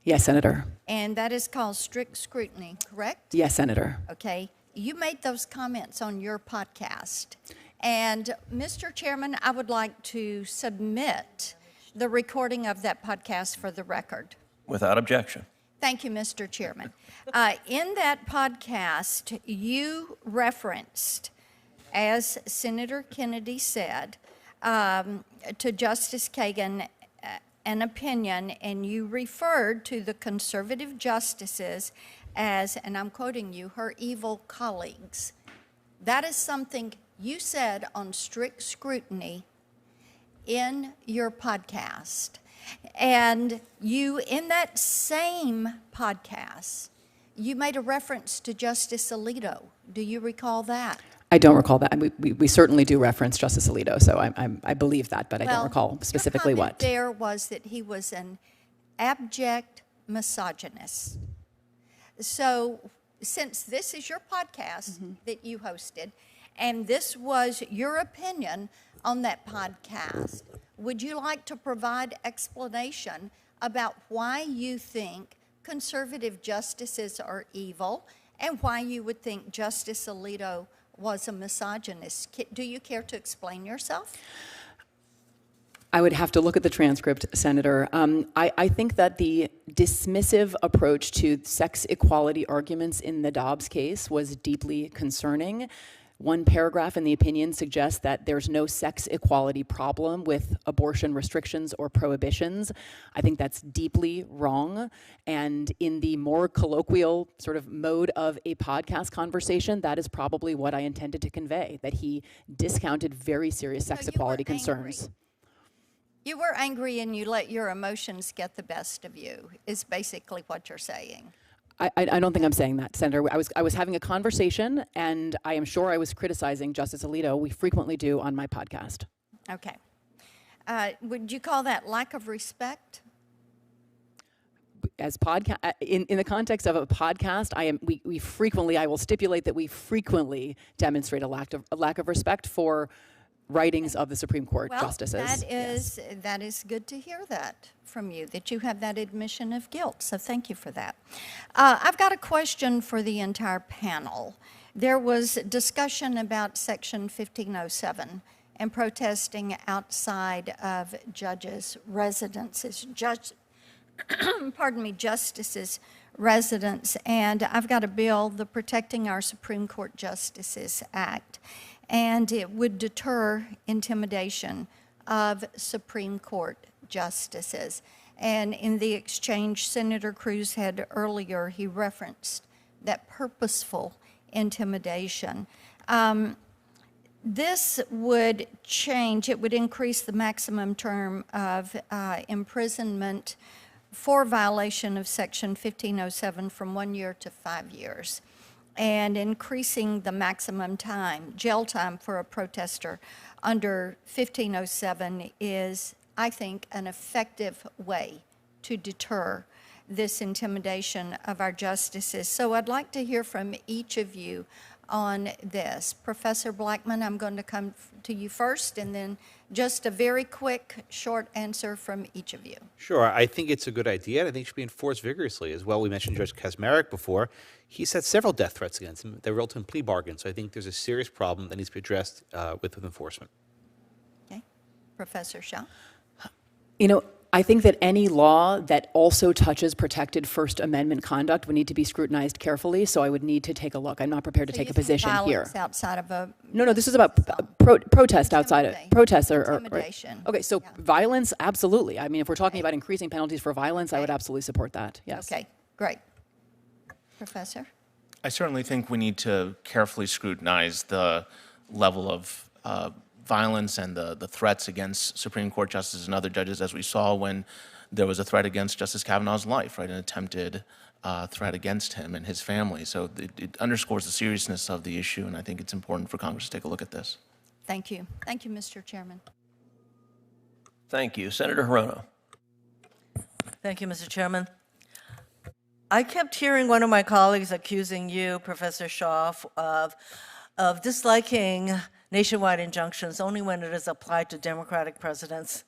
Yes, Senator. And that is called Strict Scrutiny, correct? Yes, Senator. Okay. You made those comments on your podcast. And Mr. Chairman, I would like to submit the recording of that podcast for the record. Without objection. Thank you, Mr. Chairman. In that podcast, you referenced, as Senator Kennedy said, to Justice Kagan an opinion, and you referred to the conservative justices as, and I'm quoting you, her evil colleagues. That is something you said on Strict Scrutiny in your podcast. And you, in that same podcast, you made a reference to Justice Alito. Do you recall that? I don't recall that. We certainly do reference Justice Alito, so I believe that, but I don't recall specifically your comment what. There was that he was an abject misogynist. So, since this is your podcast that you hosted, and this was your opinion on that podcast, would you like to provide explanation about why you think conservative justices are evil and why you would think Justice Alito was a misogynist? Do you care to explain yourself? I would have to look at the transcript, Senator. I think that the dismissive approach to sex equality arguments in the Dobbs case was deeply concerning. One paragraph in the opinion suggests that there's no sex equality problem with abortion restrictions or prohibitions. I think that's deeply wrong. And in the more colloquial sort of mode of a podcast conversation, that is probably what I intended to convey, that he discounted very serious sex equality concerns. You were angry and you let your emotions get the best of you, is basically what you're saying. I don't think I'm saying that, Senator. I was having a conversation, and I am sure I was criticizing Justice Alito. We frequently do on my podcast. Okay. Would you call that lack of respect? As in the context of a podcast, we frequently, I will stipulate that we frequently demonstrate a lack of respect for writings of the Supreme Court justices. That is good to hear that from you, that you have that admission of guilt. So thank you for that. I've got a question for the entire panel. There was discussion about Section 1507 and protesting outside of judges' residences, justices' residence. And I've got a bill, the Protecting Our Supreme Court Justices Act, and it would deter intimidation of Supreme Court justices. And in the exchange Senator Cruz had earlier, he referenced that purposeful intimidation. This would change, it would increase the maximum term of imprisonment for violation of Section 1507 from 1 year to 5 years, and increasing the maximum time, jail time for a protester under 1507 is, I think, an effective way to deter this intimidation of our justices. So I'd like to hear from each of you on this. Professor Blackman, I'm going to come to you first, and then just a very quick, short answer from each of you. Sure. I think it's a good idea, and I think it should be enforced vigorously as well. We mentioned Judge Kaczmarek before. He said several death threats against him. They resulted in plea bargains. So I think there's a serious problem that needs to be addressed with enforcement. Okay. Professor Shaw? You know, I think that any law that also touches protected First Amendment conduct would need to be scrutinized carefully, so I would need to take a look. I'm not prepared to take a position here. Outside of a... No, this is about protest outside of... Protests or... Intimidation. Okay, so violence, absolutely. I mean, if we're talking about increasing penalties for violence, I would absolutely support that, yes. Okay, great. Professor? I certainly think we need to carefully scrutinize the level of violence and the threats against Supreme Court justices and other judges, as we saw when there was a threat against Justice Kavanaugh's life, right, an attempted threat against him and his family. So it underscores the seriousness of the issue, and I think it's important for Congress to take a look at this. Thank you. Thank you, Mr. Chairman. Thank you. Senator Hirono. Thank you, Mr. Chairman. I kept hearing one of my colleagues accusing you, Professor Shaw, of disliking nationwide injunctions only when it is applied to Democratic presidents.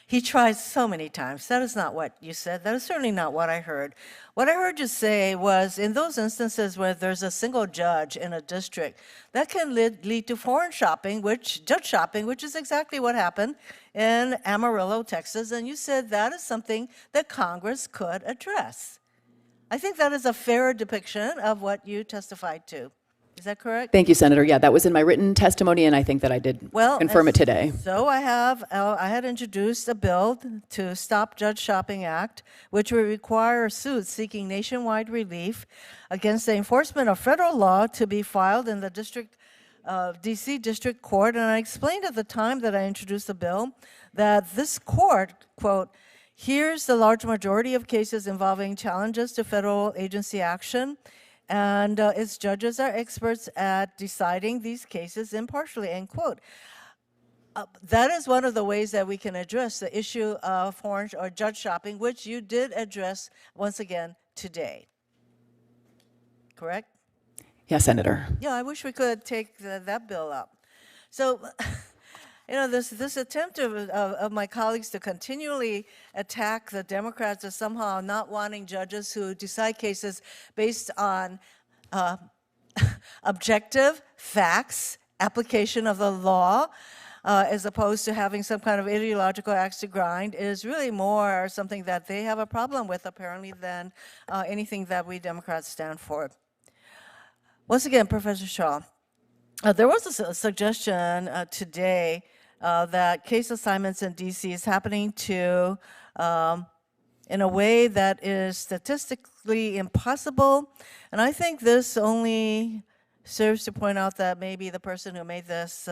He tries so many times. That is not what you said. That is certainly not what I heard. What I heard you say was in those instances where there's a single judge in a district, that can lead to foreign shopping, judge shopping, which is exactly what happened in Amarillo, Texas. And you said that is something that Congress could address. I think that is a fairer depiction of what you testified to. Is that correct? Thank you, Senator. Yeah, that was in my written testimony, and I think that I did confirm it today. So I had introduced a bill to Stop Judge Shopping Act, which would require suits seeking nationwide relief against the enforcement of federal law to be filed in the D.C. District Court. And I explained at the time that I introduced the bill that this court, quote, hears the large majority of cases involving challenges to federal agency action, and its judges are experts at deciding these cases impartially, end quote. That is one of the ways that we can address the issue of foreign or judge shopping, which you did address once again today. Correct? Yes, Senator. Yeah, I wish we could take that bill up. So, this attempt of my colleagues to continually attack the Democrats as somehow not wanting judges who decide cases based on objective facts, application of the law, as opposed to having some kind of ideological axe to grind, is really more something that they have a problem with, apparently, than anything that we Democrats stand for. Once again, Professor Shaw, there was a suggestion today that case assignments in D.C. is happening in a way that is statistically impossible. And I think this only serves to point out that maybe the person who made this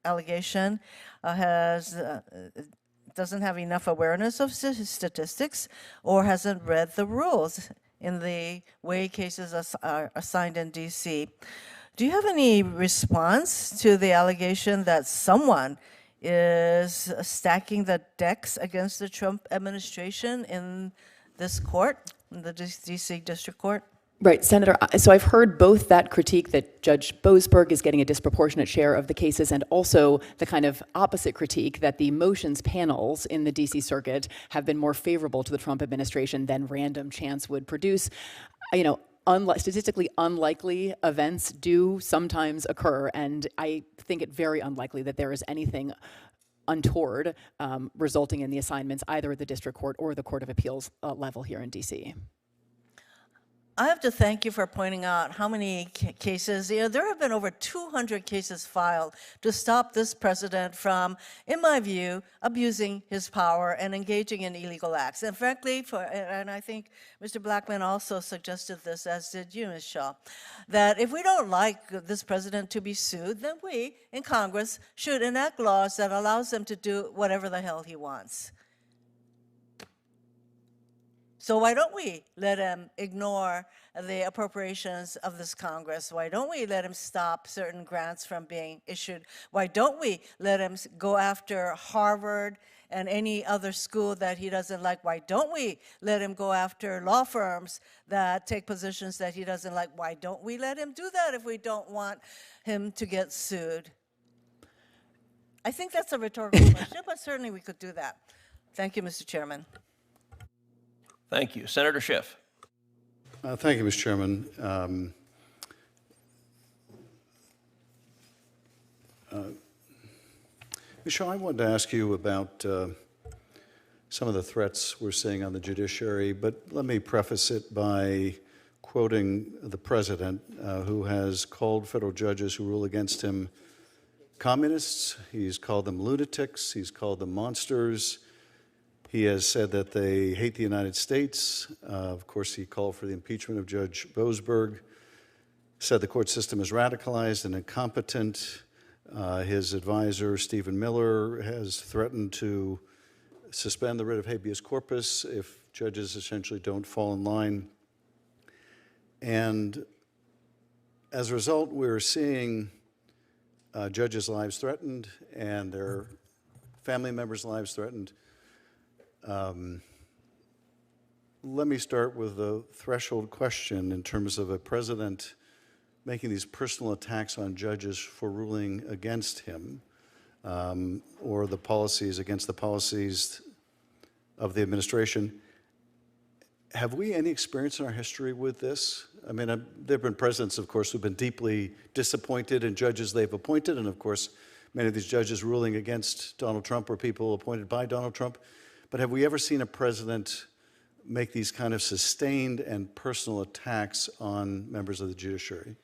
allegation doesn't have enough awareness of statistics or hasn't read the rules in the way cases are assigned in D.C. Do you have any response to the allegation that someone is stacking the decks against the Trump administration in this court, in the D.C. District Court? Right, Senator. So I've heard both that critique that Judge Boasberg is getting a disproportionate share of the cases and also the kind of opposite critique that the motions panels in the D.C. Circuit have been more favorable to the Trump administration than random chance would produce. Statistically unlikely events do sometimes occur, and I think it very unlikely that there is anything untoward resulting in the assignments either at the district court or the Court of Appeals level here in D.C. I have to thank you for pointing out how many cases, there have been over 200 cases filed to stop this president from, in my view, abusing his power and engaging in illegal acts. And frankly, and I think Mr. Blackman also suggested this, as did you, Ms. Shaw, that if we don't like this president to be sued, then we in Congress should enact laws that allows him to do whatever the hell he wants. So why don't we let him ignore the appropriations of this Congress? Why don't we let him stop certain grants from being issued? Why don't we let him go after Harvard and any other school that he doesn't like? Why don't we let him go after law firms that take positions that he doesn't like? Why don't we let him do that if we don't want him to get sued? I think that's a rhetorical question, but certainly we could do that. Thank you, Mr. Chairman. Thank you. Senator Schiff. Thank you, Mr. Chairman. Ms. Shaw, I wanted to ask you about some of the threats we're seeing on the judiciary, but let me preface it by quoting the president, who has called federal judges who rule against him communists. He's called them lunatics. He's called them monsters. He has said that they hate the United States. Of course, he called for the impeachment of Judge Boasberg, said the court system is radicalized and incompetent. His advisor, Stephen Miller, has threatened to suspend the writ of habeas corpus if judges essentially don't fall in line. And as a result, we're seeing judges' lives threatened and their family members' lives threatened. let me start with a threshold question in terms of a president making these personal attacks on judges for ruling against him, or the policies against the policies of the administration. Have we any experience in our history with this? I mean, there have been presidents, of course, who've been deeply disappointed in judges they've appointed, and of course, many of these judges ruling against Donald Trump or people appointed by Donald Trump. But have we ever seen a president make these kind of sustained and personal attacks on members of the judiciary?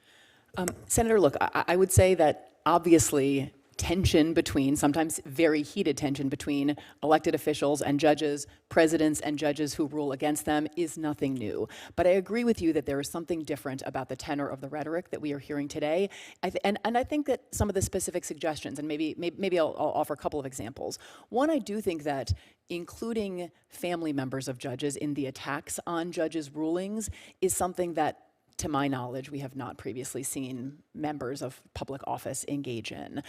Senator, look, I would say that obviously tension between, sometimes very heated tension between elected officials and judges, presidents and judges who rule against them is nothing new. But I agree with you that there is something different about the tenor of the rhetoric that we are hearing today. And I think that some of the specific suggestions, and maybe I'll offer a couple of examples. One, I do think that including family members of judges in the attacks on judges' rulings is something that, to my knowledge, we have not previously seen members of public office engage in.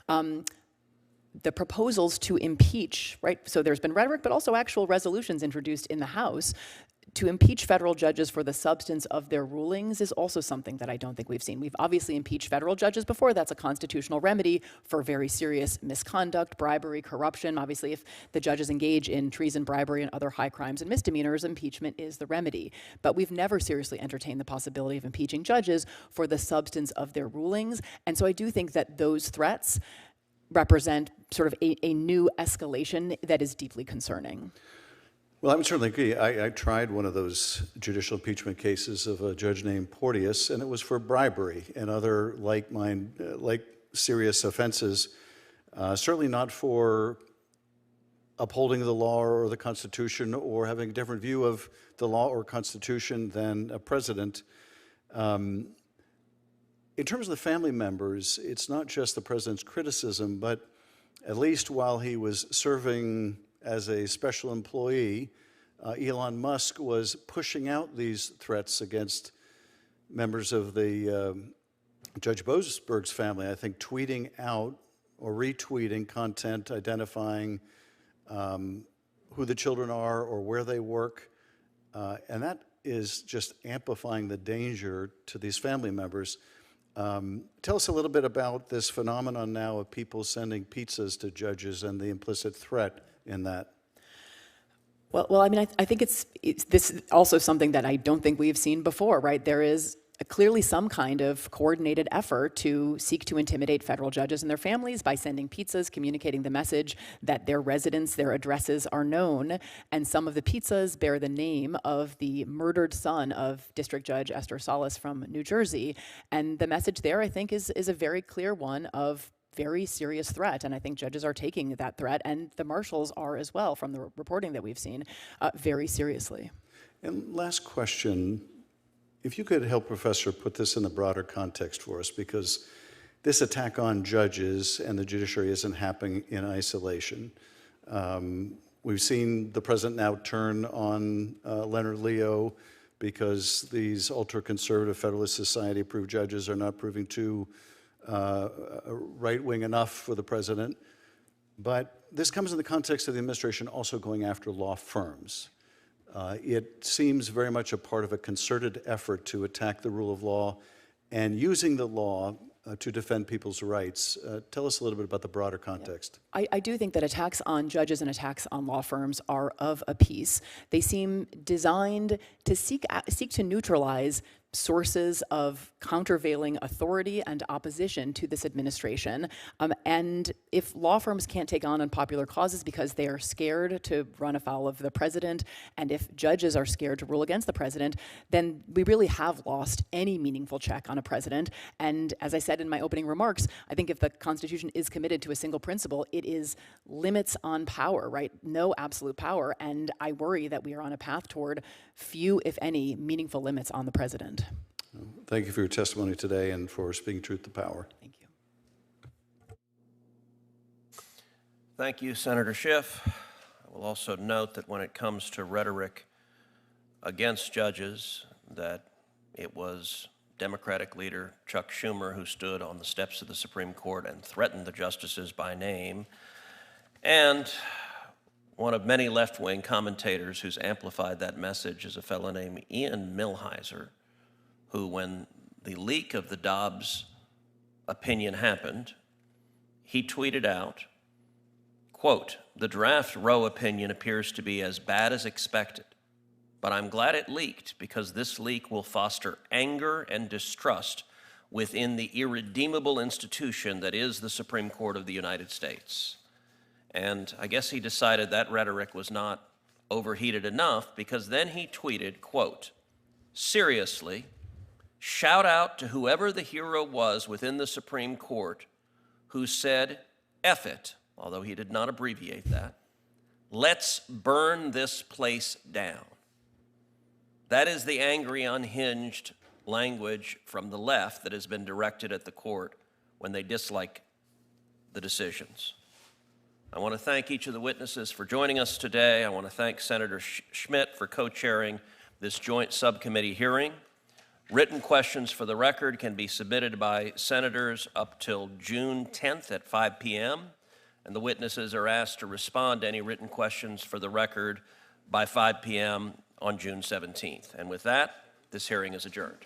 The proposals to impeach, right? So there's been rhetoric, but also actual resolutions introduced in the House to impeach federal judges for the substance of their rulings is also something that I don't think we've seen. We've obviously impeached federal judges before. That's a constitutional remedy for very serious misconduct, bribery, corruption. Obviously, if the judges engage in treason, bribery, and other high crimes and misdemeanors, impeachment is the remedy. But we've never seriously entertained the possibility of impeaching judges for the substance of their rulings. And so I do think that those threats represent sort of a new escalation that is deeply concerning. Well, I would certainly agree. I tried one of those judicial impeachment cases of a judge named Porteous, and it was for bribery and other like serious offenses. Certainly not for upholding the law or the Constitution or having a different view of the law or Constitution than a president. In terms of the family members, it's not just the president's criticism, but at least while he was serving as a special employee, Elon Musk was pushing out these threats against members of the Judge Boasberg's family, I think tweeting out or retweeting content identifying who the children are or where they work. And that is just amplifying the danger to these family members. Tell us a little bit about this phenomenon now of people sending pizzas to judges and the implicit threat in that. Well, I mean, I think it's this is also something that I don't think we've seen before, right? There is clearly some kind of coordinated effort to seek to intimidate federal judges and their families by sending pizzas, communicating the message that their residence, their addresses are known, and some of the pizzas bear the name of the murdered son of District Judge Esther Salas from New Jersey. And the message there, I think, is a very clear one of very serious threat, and I think judges are taking that threat, and the marshals are as well, from the reporting that we've seen, very seriously. And last question, if you could help Professor put this in the broader context for us, because this attack on judges and the judiciary isn't happening in isolation. We've seen the president now turn on Leonard Leo because these ultra-conservative Federalist Society-approved judges are not proving too right-wing enough for the president. But this comes in the context of the administration also going after law firms. It seems very much a part of a concerted effort to attack the rule of law and using the law to defend people's rights. Tell us a little bit about the broader context. I do think that attacks on judges and attacks on law firms are of a piece. They seem designed to seek to neutralize sources of countervailing authority and opposition to this administration. And if law firms can't take on unpopular causes because they are scared to run afoul of the president, and if judges are scared to rule against the president, then we really have lost any meaningful check on a president. And as I said in my opening remarks, I think if the Constitution is committed to a single principle, it is limits on power, right? No absolute power. And I worry that we are on a path toward few, if any, meaningful limits on the president. Thank you for your testimony today and for speaking truth to power. Thank you. Thank you, Senator Schiff. I will also note that when it comes to rhetoric against judges, that it was Democratic leader Chuck Schumer who stood on the steps of the Supreme Court and threatened the justices by name. And One of many left-wing commentators who's amplified that message is a fellow named Ian Millhiser, who, when the leak of the Dobbs opinion happened, he tweeted out, quote, "The draft Roe opinion appears to be as bad as expected, but I'm glad it leaked because this leak will foster anger and distrust within the irredeemable institution that is the Supreme Court of the United States." And I guess he decided that rhetoric was not overheated enough, because then he tweeted, quote, "Seriously, shout out to whoever the hero was within the Supreme Court who said, F it," although he did not abbreviate that, "let's burn this place down." That is the angry, unhinged language from the left that has been directed at the court when they dislike the decisions. I want to thank each of the witnesses for joining us today. I want to thank Senator Schmitt for co-chairing this joint subcommittee hearing. Written questions for the record can be submitted by senators up till June 10th at 5 p.m., and the witnesses are asked to respond to any written questions for the record by 5 p.m. on June 17th. And with that, this hearing is adjourned.